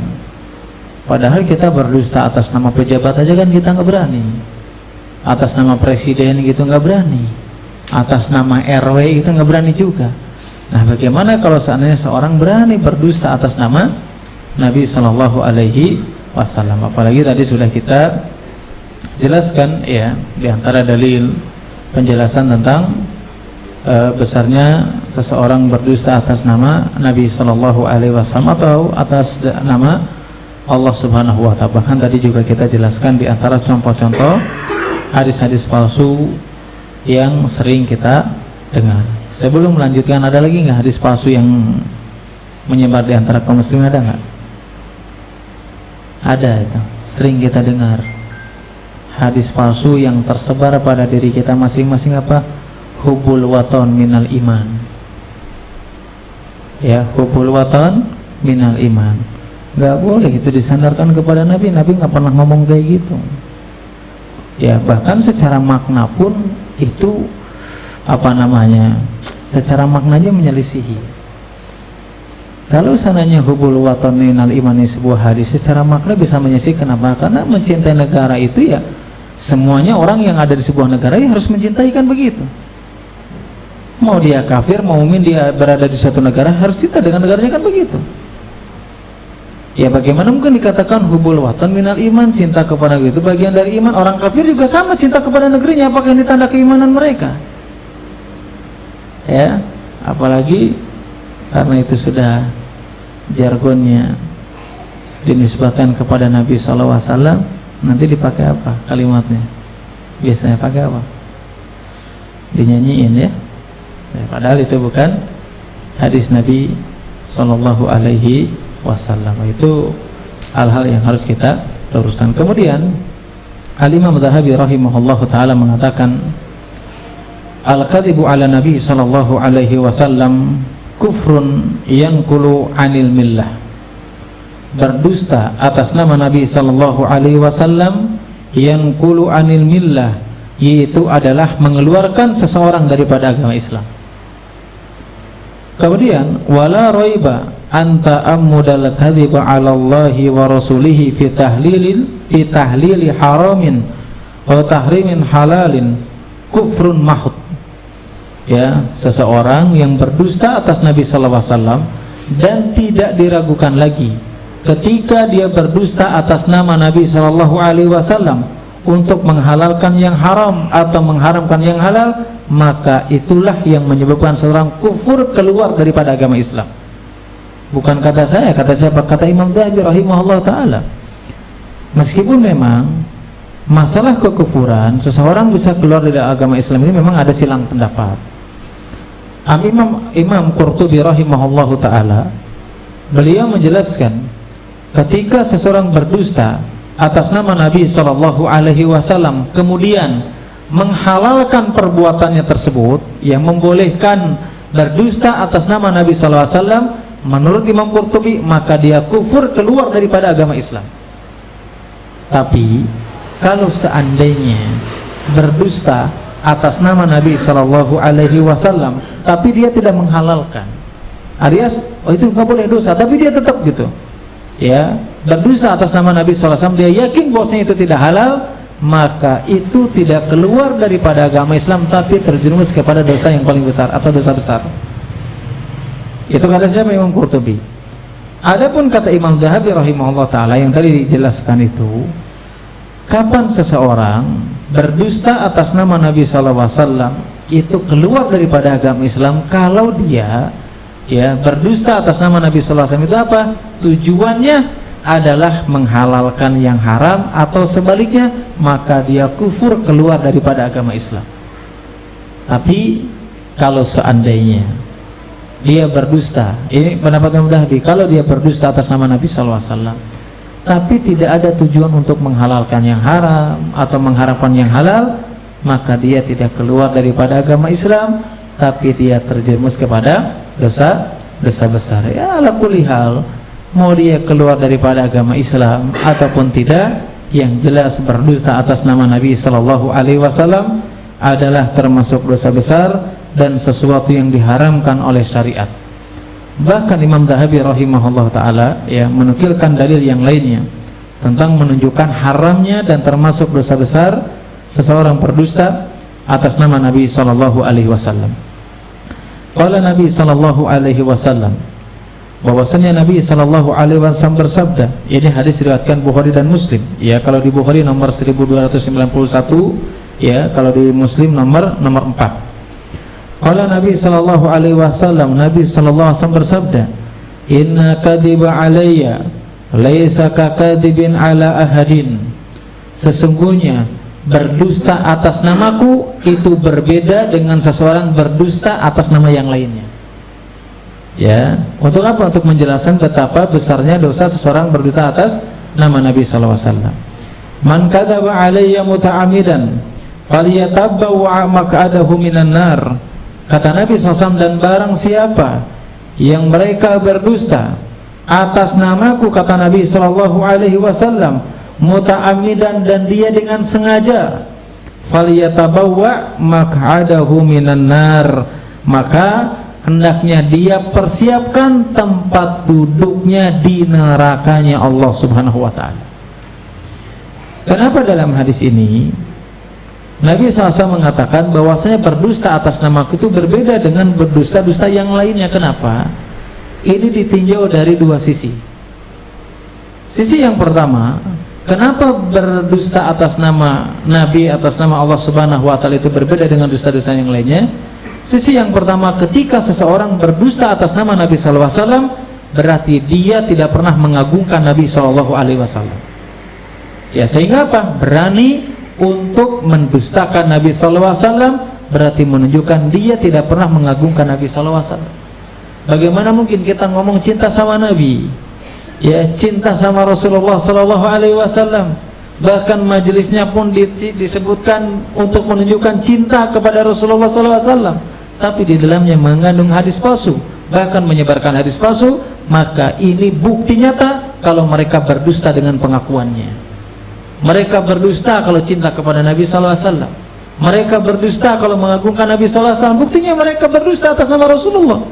Padahal kita berdusta atas nama pejabat aja kan kita nggak berani, atas nama presiden gitu nggak berani, atas nama RW itu nggak berani juga. Nah, bagaimana kalau seandainya seorang berani berdusta atas nama Nabi Shallallahu Alaihi Wasallam? Apalagi tadi sudah kita jelaskan ya di antara dalil penjelasan tentang besarnya seseorang berdusta atas nama Nabi Shallallahu Alaihi Wasallam atau atas nama Allah Subhanahu Wa Taala. Bahkan tadi juga kita jelaskan di antara contoh-contoh hadis-hadis palsu yang sering kita dengar. Sebelum melanjutkan, ada lagi nggak hadis palsu yang menyebar di antara kaum muslimin? Ada nggak? Ada, itu sering kita dengar hadis palsu yang tersebar pada diri kita masing-masing. Apa? Hubul waton minal iman. Ya, hubul waton minal iman. Gak boleh itu disandarkan kepada Nabi. Nabi gak pernah ngomong kayak gitu. Ya, bahkan secara makna pun itu secara maknanya menyelisihi. Kalau sananya hubul waton minal iman ini sebuah hadis, secara makna bisa menyelisihi. Kenapa? Karena mencintai negara itu ya semuanya orang yang ada di sebuah negara ya harus mencintai, kan begitu. Mau dia kafir, mau mukmin, dia berada di suatu negara harus cinta dengan negaranya, kan begitu. Ya, bagaimana mungkin dikatakan hubul watan minal iman, cinta kepada negeri itu bagian dari iman? Orang kafir juga sama cinta kepada negerinya. Apakah ini tanda keimanan mereka? Ya, apalagi karena itu sudah jargonnya dinisbatkan kepada Nabi SAW. Nanti dipakai apa kalimatnya? Biasanya pakai apa? Dinyanyiin ya. Padahal itu bukan hadis Nabi Sallallahu Alaihi Wasallam. Itu hal-hal yang harus kita luruskan. Kemudian Al-Imam Dzahabi rahimahullahu taala mengatakan, al-kadzibu ala Nabi Sallallahu Alaihi Wasallam kufrun yanqulu anil millah. Berdusta atas nama Nabi Sallallahu Alaihi Wasallam yanqulu anil millah, yaitu adalah mengeluarkan seseorang daripada agama Islam. Kemudian wala raiba anta ammudal kadhiba 'ala Allahi wa rasulihi fi tahlili haramin wa tahrimin halalin kufrun mahd. Ya, seseorang yang berdusta atas Nabi sallallahu alaihi wasallam dan tidak diragukan lagi ketika dia berdusta atas nama Nabi sallallahu alaihi wasallam untuk menghalalkan yang haram atau mengharamkan yang halal, maka itulah yang menyebabkan seorang kufur, keluar daripada agama Islam. Bukan kata saya, kata siapa? Kata Imam Dzahabi rahimahullah ta'ala. Meskipun memang masalah kekufuran, seseorang bisa keluar dari agama Islam ini memang ada silang pendapat. Imam Qurtubi rahimahullah ta'ala, beliau menjelaskan ketika seseorang berdusta atas nama Nabi Shallallahu Alaihi Wasallam kemudian menghalalkan perbuatannya tersebut yang membolehkan berdusta atas nama Nabi Shallallahu Alaihi Wasallam, menurut Imam Qurtubi maka dia kufur, keluar daripada agama Islam. Tapi kalau seandainya berdusta atas nama Nabi Shallallahu Alaihi Wasallam tapi dia tidak menghalalkan, alias itu nggak boleh dosa, tapi dia tetap gitu ya berdosa atas nama Nabi SAW, dia yakin bahwasanya itu tidak halal, maka itu tidak keluar daripada agama Islam, tapi terjerumus kepada dosa yang paling besar atau dosa besar. Itu kata siapa? Imam Qurtubi. Adapun kata Imam Dhahabi rahimahullah taala yang tadi dijelaskan itu, kapan seseorang berdusta atas nama Nabi SAW itu keluar daripada agama Islam? Kalau dia berdusta atas nama Nabi SAW itu apa? Tujuannya adalah menghalalkan yang haram atau sebaliknya, maka dia kufur, keluar daripada agama Islam. Tapi kalau seandainya dia berdusta, ini pendapat Imam Dhahabi, kalau dia berdusta atas nama Nabi SAW tapi tidak ada tujuan untuk menghalalkan yang haram atau mengharapkan yang halal, maka dia tidak keluar daripada agama Islam, tapi dia terjerumus kepada dosa besar. Ya, ala kulli hal, mau dia keluar daripada agama Islam ataupun tidak, yang jelas berdusta atas nama Nabi SAW adalah termasuk dosa besar dan sesuatu yang diharamkan oleh syariat. Bahkan Imam Dhahabi rahimahullah ta'ala menukilkan dalil yang lainnya tentang menunjukkan haramnya dan termasuk dosa besar seseorang berdusta atas nama Nabi SAW. Qala Nabi SAW, bahwasanya Nabi SAW bersabda, ini hadis diriwayatkan Bukhari dan Muslim. Ya, kalau di Bukhari nomor 1291, kalau di Muslim nomor 4. Qala Nabi SAW, Nabi SAW bersabda, inna kadhiba alayya laisa kakadhibin ala ahadin. Sesungguhnya berdusta atas namaku itu berbeda dengan seseorang berdusta atas nama yang lainnya. Ya, untuk apa? Untuk menjelaskan betapa besarnya dosa seseorang berdusta atas nama Nabi SAW. Man kadzaba alayya muta'ammidan falyatabawwa maq'adahu minan nar. Kata Nabi SAW, dan barang siapa yang mereka berdusta atas namaku, kata Nabi SAW, muta'ammidan, dan dia dengan sengaja, falyatabawwa maq'adahu minan nar, maka hendaknya dia persiapkan tempat duduknya di nerakanya Allah Subhanahu wa ta'ala. Kenapa dalam hadis ini Nabi SAW mengatakan bahwasanya berdusta atas namaku itu berbeda dengan berdusta-dusta yang lainnya? Kenapa? Ini ditinjau dari dua sisi. Sisi yang pertama, kenapa berdusta atas nama Nabi, atas nama Allah Subhanahu wa ta'ala itu berbeda dengan dusta-dusta yang lainnya? Sisi yang pertama, ketika seseorang berdusta atas nama Nabi SAW, berarti dia tidak pernah mengagungkan Nabi SAW. Ya, sehingga apa? Berani untuk mendustakan Nabi SAW, berarti menunjukkan dia tidak pernah mengagungkan Nabi SAW. Bagaimana mungkin kita ngomong cinta sama Nabi, cinta sama Rasulullah SAW, bahkan majelisnya pun disebutkan untuk menunjukkan cinta kepada Rasulullah SAW, tapi di dalamnya mengandung hadis palsu, bahkan menyebarkan hadis palsu. Maka ini bukti nyata kalau mereka berdusta dengan pengakuannya. Mereka berdusta kalau cinta kepada Nabi SAW. Mereka berdusta kalau mengagungkan Nabi SAW. Buktinya mereka berdusta atas nama Rasulullah.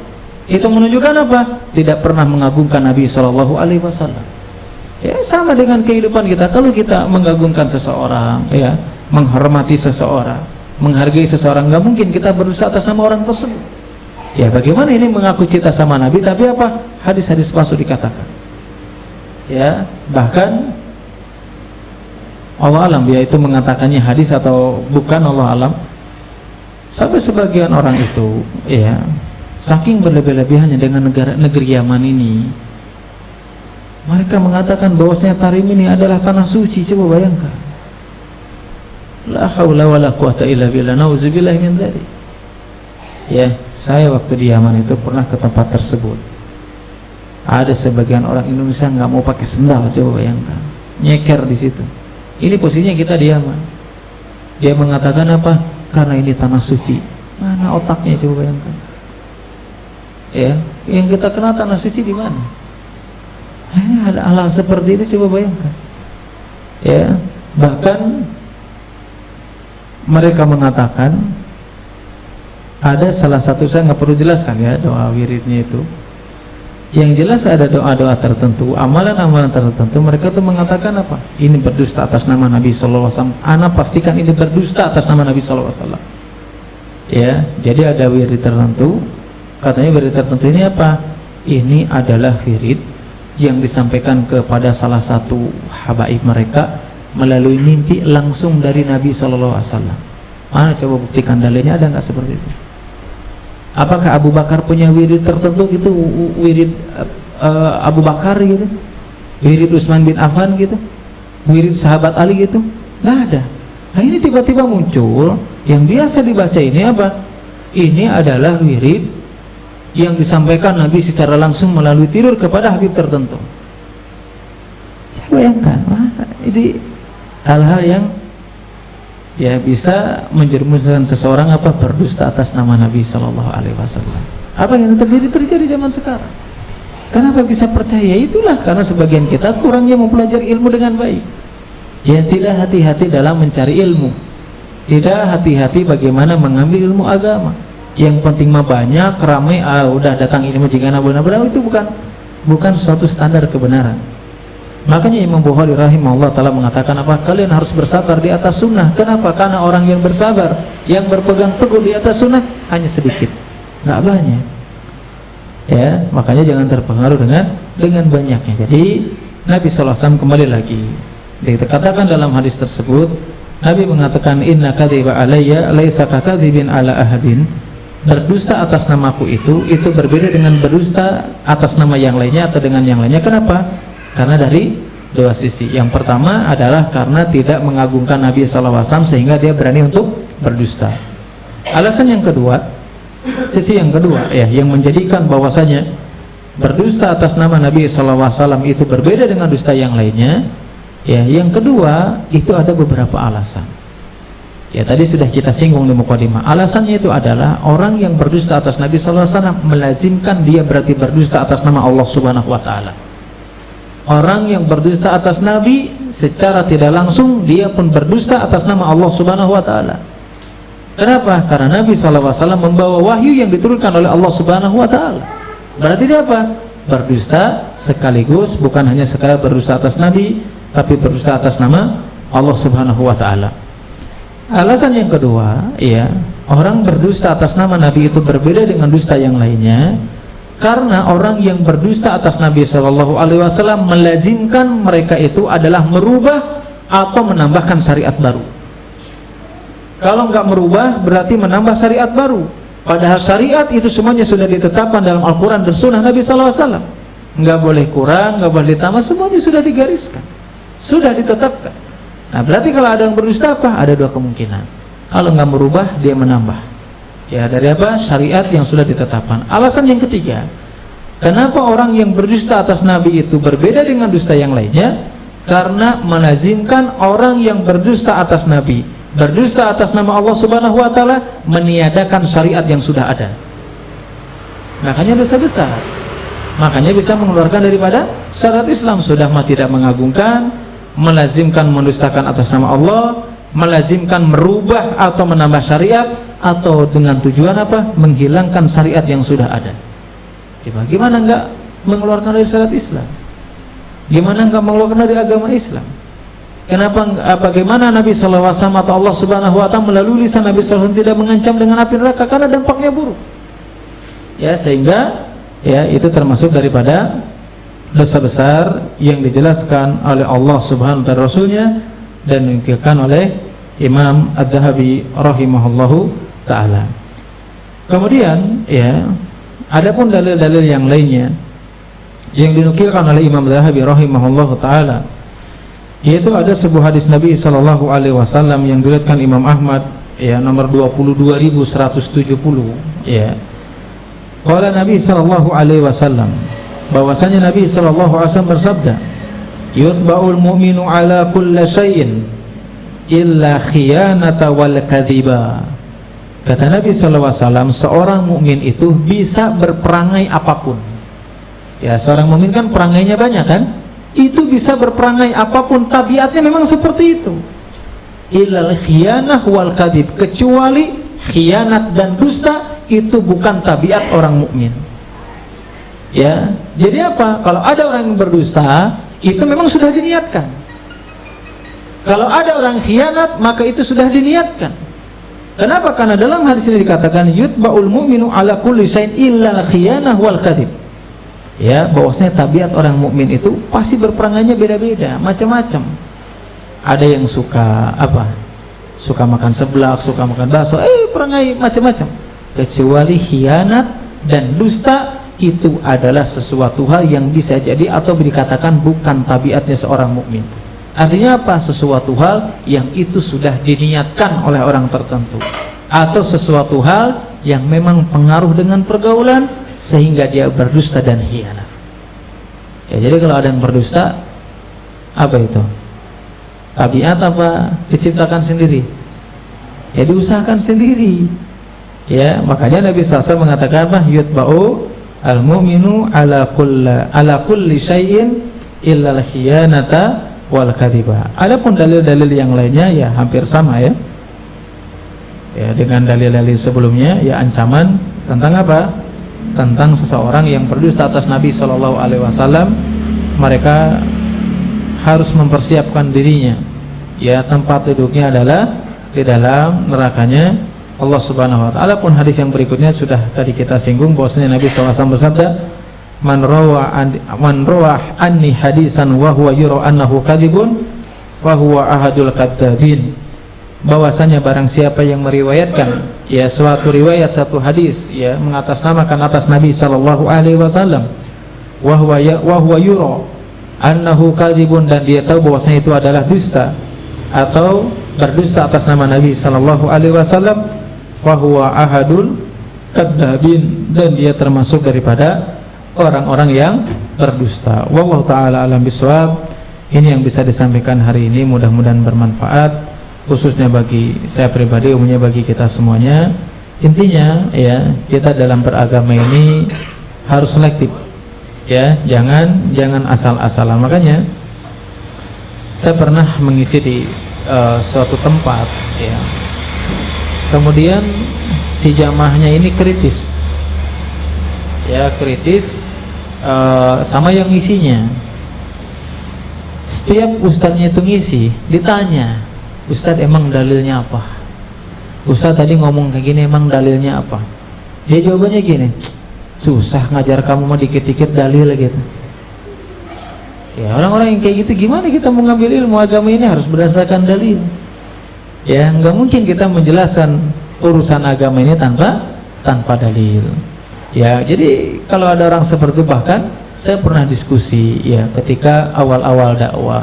Itu menunjukkan apa? Tidak pernah mengagungkan Nabi SAW. Ya, sama dengan kehidupan kita. Kalau kita mengagungkan seseorang, menghormati seseorang, menghargai seseorang, nggak mungkin kita berdusta atas nama orang tersebut. Ya, bagaimana ini mengaku cinta sama Nabi, tapi apa? Hadis-hadis palsu dikatakan. Ya, bahkan Allah alam, itu mengatakannya hadis atau bukan, Allah alam. Sampai sebagian orang itu, saking berlebih-lebihannya dengan negeri Yaman ini, mereka mengatakan bahwasanya Tarim ini adalah tanah suci. Coba bayangkan. La haula wala quwata illa billah, nauzubillah min dzalik. Ya, saya waktu di Yaman itu pernah ke tempat tersebut. Ada sebagian orang Indonesia nggak mau pakai sendal, coba bayangkan. Nyeker di situ. Ini posisinya kita di Yaman. Dia mengatakan apa? Karena ini tanah suci. Mana otaknya, coba bayangkan. Ya, yang kita kenal tanah suci di mana? Ada hal seperti itu, coba bayangkan. Ya, bahkan mereka mengatakan ada salah satu, saya nggak perlu jelaskan doa wiridnya itu. Yang jelas ada doa-doa tertentu, amalan-amalan tertentu. Mereka tuh mengatakan apa? Ini berdusta atas nama Nabi SAW. Ana pastikan ini berdusta atas nama Nabi SAW. Ya, jadi ada wirid tertentu. Katanya wirid tertentu ini apa? Ini adalah wirid yang disampaikan kepada salah satu habaib mereka melalui mimpi langsung dari Nabi SAW. Mana coba buktikan dalilnya, ada nggak seperti itu? Apakah Abu Bakar punya wirid tertentu gitu, wirid Abu Bakar gitu, wirid Utsman bin Affan gitu, wirid sahabat Ali gitu? Nggak ada. Nah ini tiba-tiba muncul yang biasa dibaca ini apa? Ini adalah wirid yang disampaikan Nabi secara langsung melalui tidur kepada habib tertentu. Saya bayangkan, ini hal-hal yang ya bisa menjerumuskan seseorang apa, berdusta atas nama Nabi Shallallahu Alaihi Wasallam. Apa yang terjadi zaman sekarang? Kenapa bisa percaya? Itulah karena sebagian kita kurangnya mempelajari ilmu dengan baik. Ya, tidak hati-hati dalam mencari ilmu, tidak hati-hati bagaimana mengambil ilmu agama. Yang penting mah banyak, ramai, udah datang ilmu jika benar-benar itu bukan suatu standar kebenaran. Makanya Imam Bukhari rahimahullah ta'ala mengatakan apa? Kalian harus bersabar di atas sunnah. Kenapa? Karena orang yang bersabar, yang berpegang teguh di atas sunnah hanya sedikit, nggak banyak. Ya, makanya jangan terpengaruh dengan banyaknya. Jadi Nabi SAW kembali lagi dikatakan dalam hadis tersebut, Nabi mengatakan inna kadhiba alayya laisa kakadzibin ala ahadin. Berdusta atas namaku itu berbeda dengan berdusta atas nama yang lainnya atau dengan yang lainnya. Kenapa? Karena dari dua sisi. Yang pertama adalah karena tidak mengagungkan Nabi SAW sehingga dia berani untuk berdusta. Alasan yang kedua, sisi yang kedua ya, yang menjadikan bahwasanya berdusta atas nama Nabi SAW itu berbeda dengan dusta yang lainnya ya, yang kedua itu ada beberapa alasan. Ya, tadi sudah kita singgung di mukadimah. Alasannya itu adalah orang yang berdusta atas Nabi SAW melazimkan dia berarti berdusta atas nama Allah Subhanahu wa Ta'ala. Orang yang berdusta atas Nabi secara tidak langsung dia pun berdusta atas nama Allah Subhanahu wa Ta'ala. Kenapa? Karena Nabi SAW membawa wahyu yang diturunkan oleh Allah Subhanahu wa Ta'ala. Berarti dia apa? Berdusta sekaligus bukan hanya sekadar berdusta atas Nabi, tapi berdusta atas nama Allah Subhanahu wa Ta'ala. Alasan yang kedua, ya, orang berdusta atas nama Nabi itu berbeda dengan dusta yang lainnya. Karena orang yang berdusta atas Nabi Shallallahu Alaihi Wasallam melazimkan mereka itu adalah merubah atau menambahkan syariat baru. Kalau nggak merubah berarti menambah syariat baru. Padahal syariat itu semuanya sudah ditetapkan dalam Al-Quran dan Sunnah Nabi Shallallahu Alaihi Wasallam. Nggak boleh kurang, nggak boleh ditambah, semuanya sudah digariskan, sudah ditetapkan. Nah berarti kalau ada yang berdusta apa? Ada dua kemungkinan. Kalau nggak merubah dia menambah. Ya, dari apa? Syariat yang sudah ditetapkan. Alasan yang ketiga, kenapa orang yang berdusta atas Nabi itu berbeda dengan dusta yang lainnya? Karena melazimkan orang yang berdusta atas Nabi, berdusta atas nama Allah Subhanahu wa Ta'ala, meniadakan syariat yang sudah ada. Makanya dosa besar. Makanya bisa mengeluarkan daripada syariat Islam. Sudah mah tidak mengagungkan, melazimkan mendustakan atas nama Allah, melazimkan merubah atau menambah syariat, atau dengan tujuan apa? Menghilangkan syariat yang sudah ada. Gimana enggak mengeluarkan dari syariat Islam? Gimana enggak mengeluarkan dari agama Islam? Kenapa? Bagaimana Nabi SAW atau Allah Subhanahu wa Ta'ala melalui lisan Nabi SAW tidak mengancam dengan api neraka? Karena dampaknya buruk. Ya, sehingga ya itu termasuk daripada dosa besar yang dijelaskan oleh Allah Subhanahu wa Ta'ala Rasulnya dan dikatakan oleh Imam Adz-Dzahabi rahimahullahu ta'ala. Kemudian ya, adapun dalil-dalil yang lainnya yang dinukilkan oleh Imam Adz-Dzahabi rahimahullahu ta'ala, yaitu ada sebuah hadis Nabi sallallahu alaihi wasallam yang diriwayatkan Imam Ahmad ya, nomor 22.170 ya. Qala Nabi sallallahu alaihi wasallam, bahwasanya Nabi sallallahu alaihi wasallam bersabda, yutba'ul mu'minu ala kulli syai'in illa khiyanata wal kadhiba. Kata Nabi SAW, seorang mukmin itu bisa berperangai apapun. Ya, seorang mukmin kan perangainya banyak kan? Itu bisa berperangai apapun, tabiatnya memang seperti itu. Illal khiyanah wal kadhib, kecuali khianat dan dusta itu bukan tabiat orang mukmin. Ya, jadi apa? Kalau ada orang yang berdusta, itu memang sudah diniatkan. Kalau ada orang khianat, maka itu sudah diniatkan. Kenapa? Karena dalam hadis ini dikatakan yutba'ul mu'minu ala kulli syai'in illa al-khiyanah wal kadhib. Ya, bahwasanya tabiat orang mukmin itu pasti berperangannya beda-beda, macam-macam. Ada yang suka apa? Suka makan seblak, suka makan bakso, perangai macam-macam. Kecuali khianat dan dusta, itu adalah sesuatu hal yang bisa jadi atau dikatakan bukan tabiatnya seorang mukmin. Artinya apa? Sesuatu hal yang itu sudah diniatkan oleh orang tertentu, atau sesuatu hal yang memang pengaruh dengan pergaulan sehingga dia berdusta dan khianat. Ya, jadi kalau ada yang berdusta, apa itu? Tabiat apa diciptakan sendiri? Ya diusahakan sendiri. Ya, makanya Nabi SAW mengatakan apa? Yutba'u al-mu'minu ala kulli syai'in illa al-khiyanata wal kadhiba. Adapun dalil-dalil yang lainnya ya hampir sama ya. Ya, dengan dalil-dalil sebelumnya ya ancaman tentang apa? Tentang seseorang yang berdusta atas Nabi SAW. Mereka harus mempersiapkan dirinya. Ya, tempat duduknya adalah di dalam nerakanya Allah Subhanahu wa taala. Pun hadis yang berikutnya sudah tadi kita singgung bahwasanya Nabi SAW bersabda, Man rawa anni hadisan wa huwa yura annahu kadhibun fa huwa ahadul kadzabin. Bahwasanya barang siapa yang meriwayatkan ya suatu riwayat, satu hadis ya mengatasnamakan atas Nabi sallallahu alaihi wasallam wa huwa yura annahu kadhibun, dan dia tahu bahwasanya itu adalah dusta atau berdusta atas nama Nabi sallallahu alaihi wasallam, fa huwa ahadul kadzabin, dan dia termasuk daripada orang-orang yang berdusta. Wallahu taala alam bisawab. Ini yang bisa disampaikan hari ini, mudah-mudahan bermanfaat khususnya bagi saya pribadi, umumnya bagi kita semuanya. Intinya ya, kita dalam beragama ini harus selektif. Ya, jangan asal-asalan. Makanya saya pernah mengisi di suatu tempat ya. Kemudian si jamaahnya ini kritis. Ya, kritis sama yang ngisinya. Setiap ustadznya itu ngisi ditanya, Ustadz emang dalilnya apa? Ustadz tadi ngomong kayak gini, emang dalilnya apa? Dia jawabannya gini, susah ngajar kamu mah dikit-dikit dalil gitu. Ya, orang-orang yang kayak gitu gimana kita mau ngambil ilmu agama ini? Harus berdasarkan dalil. Ya, nggak mungkin kita menjelaskan urusan agama ini tanpa dalil. Ya, jadi kalau ada orang seperti itu, bahkan saya pernah diskusi ya ketika awal-awal dakwah.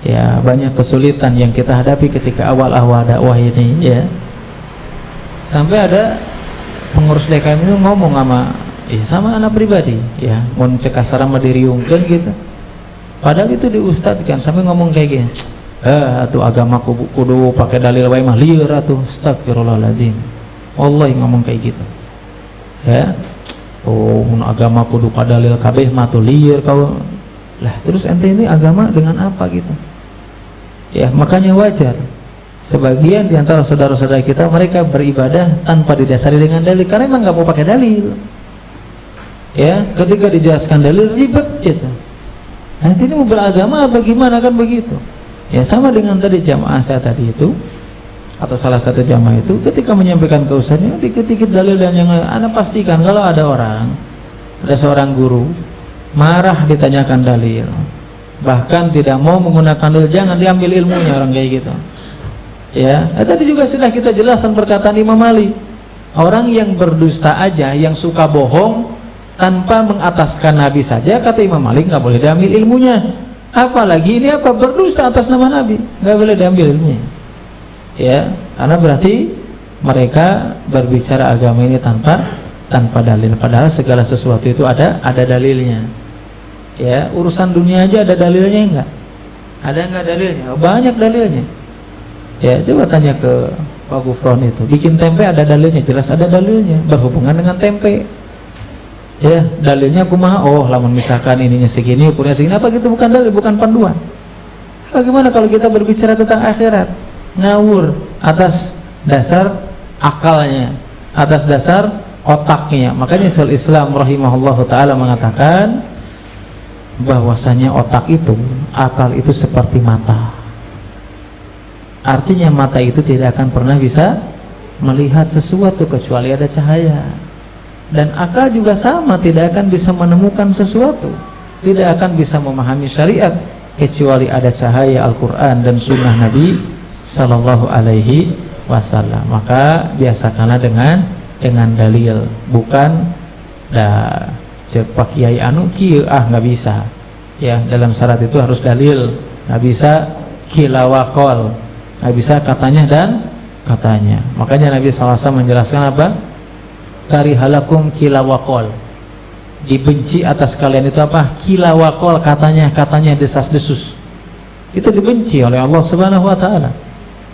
Ya, banyak kesulitan yang kita hadapi ketika awal-awal dakwah ini ya. Sampai ada pengurus DKM itu ngomong sama anak pribadi ya, mau cek kasar sama diriungkeun gitu. Padahal itu di ustadz kan sampai ngomong kayak gini. Atuh agama kudu pakai dalil wae mah lieur atuh. Astagfirullahaladzim. Wallahi ngomong kayak gitu. Ya, agama kudu dalil kabeh mah tuh lieur kau lah. Terus ente ini agama dengan apa gitu ya? Makanya wajar sebagian diantara saudara-saudara kita mereka beribadah tanpa didasari dengan dalil, karena emang nggak mau pakai dalil ya. Ketika dijelaskan dalil ribet gitu. Nanti ini mau beragama apa gimana kan begitu ya. Sama dengan tadi jamaah saya tadi itu, atau salah satu jamaah itu ketika menyampaikan ke ustaznya dikit-dikit dalil, dan yang Anda pastikan kalau ada seorang guru marah ditanyakan dalil, bahkan tidak mau menggunakan dalil, jangan diambil ilmunya orang kayak gitu ya. Tadi juga sudah kita jelaskan perkataan Imam Ali, orang yang berdusta aja, yang suka bohong tanpa mengataskan Nabi saja, kata Imam Malik, nggak boleh diambil ilmunya. Apalagi ini apa? Berdusta atas nama Nabi, nggak boleh diambil ilmunya ya, karena berarti mereka berbicara agama ini tanpa dalil. Padahal segala sesuatu itu ada dalilnya ya. Urusan dunia aja ada dalilnya enggak? Ada enggak dalilnya? Banyak dalilnya ya. Coba tanya ke Pak Gufron itu, bikin tempe ada dalilnya, jelas ada dalilnya, berhubungan dengan tempe ya. Dalilnya kumaha? Oh, lamun misalkan ininya segini, ukurnya segini, apa gitu, bukan dalil, bukan panduan. Bagaimana kalau kita berbicara tentang akhirat? Ngawur atas dasar akalnya, atas dasar otaknya. Makanya Syaikhul Islam rahimahullahu taala mengatakan bahwasanya otak itu, akal itu seperti mata. Artinya mata itu tidak akan pernah bisa melihat sesuatu kecuali ada cahaya. Dan akal juga sama, tidak akan bisa menemukan sesuatu, tidak akan bisa memahami syariat kecuali ada cahaya Al-Quran dan Sunnah Nabi Sallallahu Alaihi Wasallam. Maka biasakanlah dengan dalil, bukan dah cepak kiai anu kieu nggak bisa. Ya, dalam syarat itu harus dalil, nggak bisa kilawakol, nggak bisa katanya dan katanya. Makanya Nabi SAW menjelaskan apa? Karihalakum kilawakol, dibenci atas kalian itu apa? Kilawakol, katanya desas-desus, itu dibenci oleh Allah Subhanahu Wa Taala.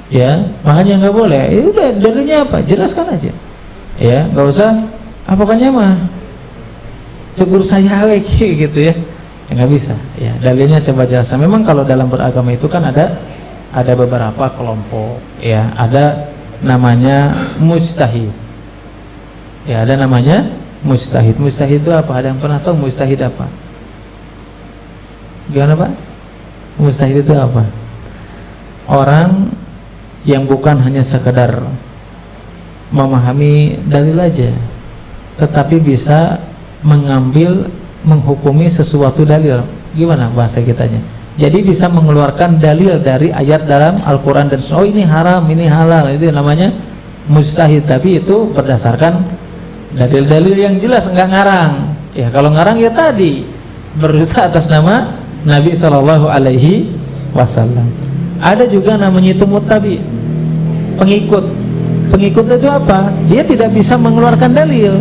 Ya, makanya nggak boleh. Udah, dalilnya apa? Jelaskan aja. Ya, nggak usah apa pokoknya mah cegur saya gitu ya. Nggak bisa. Ya, dalilnya coba jelaskan. Memang kalau dalam beragama itu kan ada beberapa kelompok. Ya, ada namanya mujtahid. Ya, ada namanya mujtahid. Mujtahid itu apa? Ada yang pernah tahu mujtahid apa? Gimana Pak? Mujtahid itu apa? Orang yang bukan hanya sekedar memahami dalil aja, tetapi bisa mengambil, menghukumi sesuatu dalil. Gimana bahasa kitanya? Jadi bisa mengeluarkan dalil dari ayat dalam Al-Quran dan oh ini haram, ini halal, itu namanya mujtahid. Tapi itu berdasarkan dalil-dalil yang jelas, enggak ngarang. Ya, kalau ngarang ya tadi berdusta atas nama Nabi Shallallahu Alaihi Wasallam. Ada juga namanya itu muttabi, pengikut. Pengikut itu apa? Dia tidak bisa mengeluarkan dalil,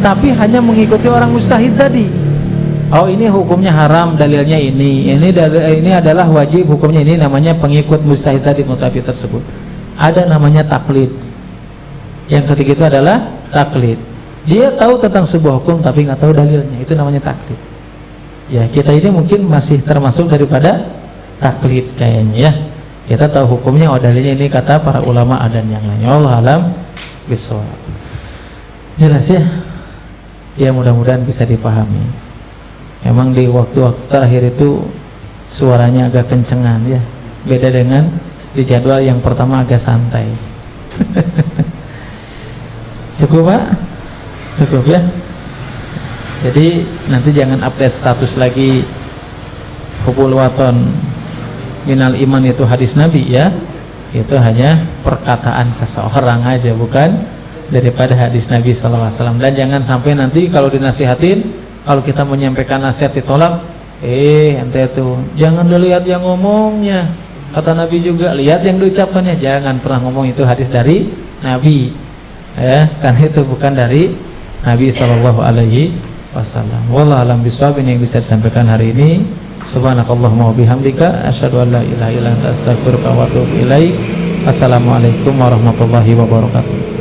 tapi hanya mengikuti orang mujtahid tadi. Oh ini hukumnya haram, dalilnya ini adalah wajib, hukumnya ini, namanya pengikut mujtahid tadi, muttabi tersebut. Ada namanya taklid. Yang ketiga itu adalah taklid. Dia tahu tentang sebuah hukum tapi nggak tahu dalilnya, itu namanya taklid. Ya, kita ini mungkin masih termasuk daripada taklid kayaknya ya. Kita tahu hukumnya, oh dalilnya ini kata para ulama dan yang lainnya. Allah alam bisawab. Jelas ya? Ya, mudah-mudahan bisa dipahami. Emang di waktu-waktu terakhir itu suaranya agak kencengan ya. Beda dengan di jadwal yang pertama agak santai. Cukup Pak? Cukup ya? Jadi nanti jangan update status lagi hubul waton minal iman itu hadis Nabi ya. Itu hanya perkataan seseorang aja, bukan daripada hadis Nabi SAW. Dan jangan sampai nanti kalau dinasihatin, kalau kita menyampaikan nasihat ditolak, ente itu jangan dilihat yang ngomongnya, kata Nabi juga, lihat yang diucapkannya. Jangan pernah ngomong itu hadis dari Nabi ya, karena itu bukan dari Nabi Shallallahu Alaihi Wasallam. Wallahu alam bishawab. Ini yang bisa disampaikan hari ini. Subhanakallahumma wa bihamdika asyhadu an la ilaha illa anta astaghfiruka wa atubu ilaik. Assalamualaikum warahmatullahi wabarakatuh.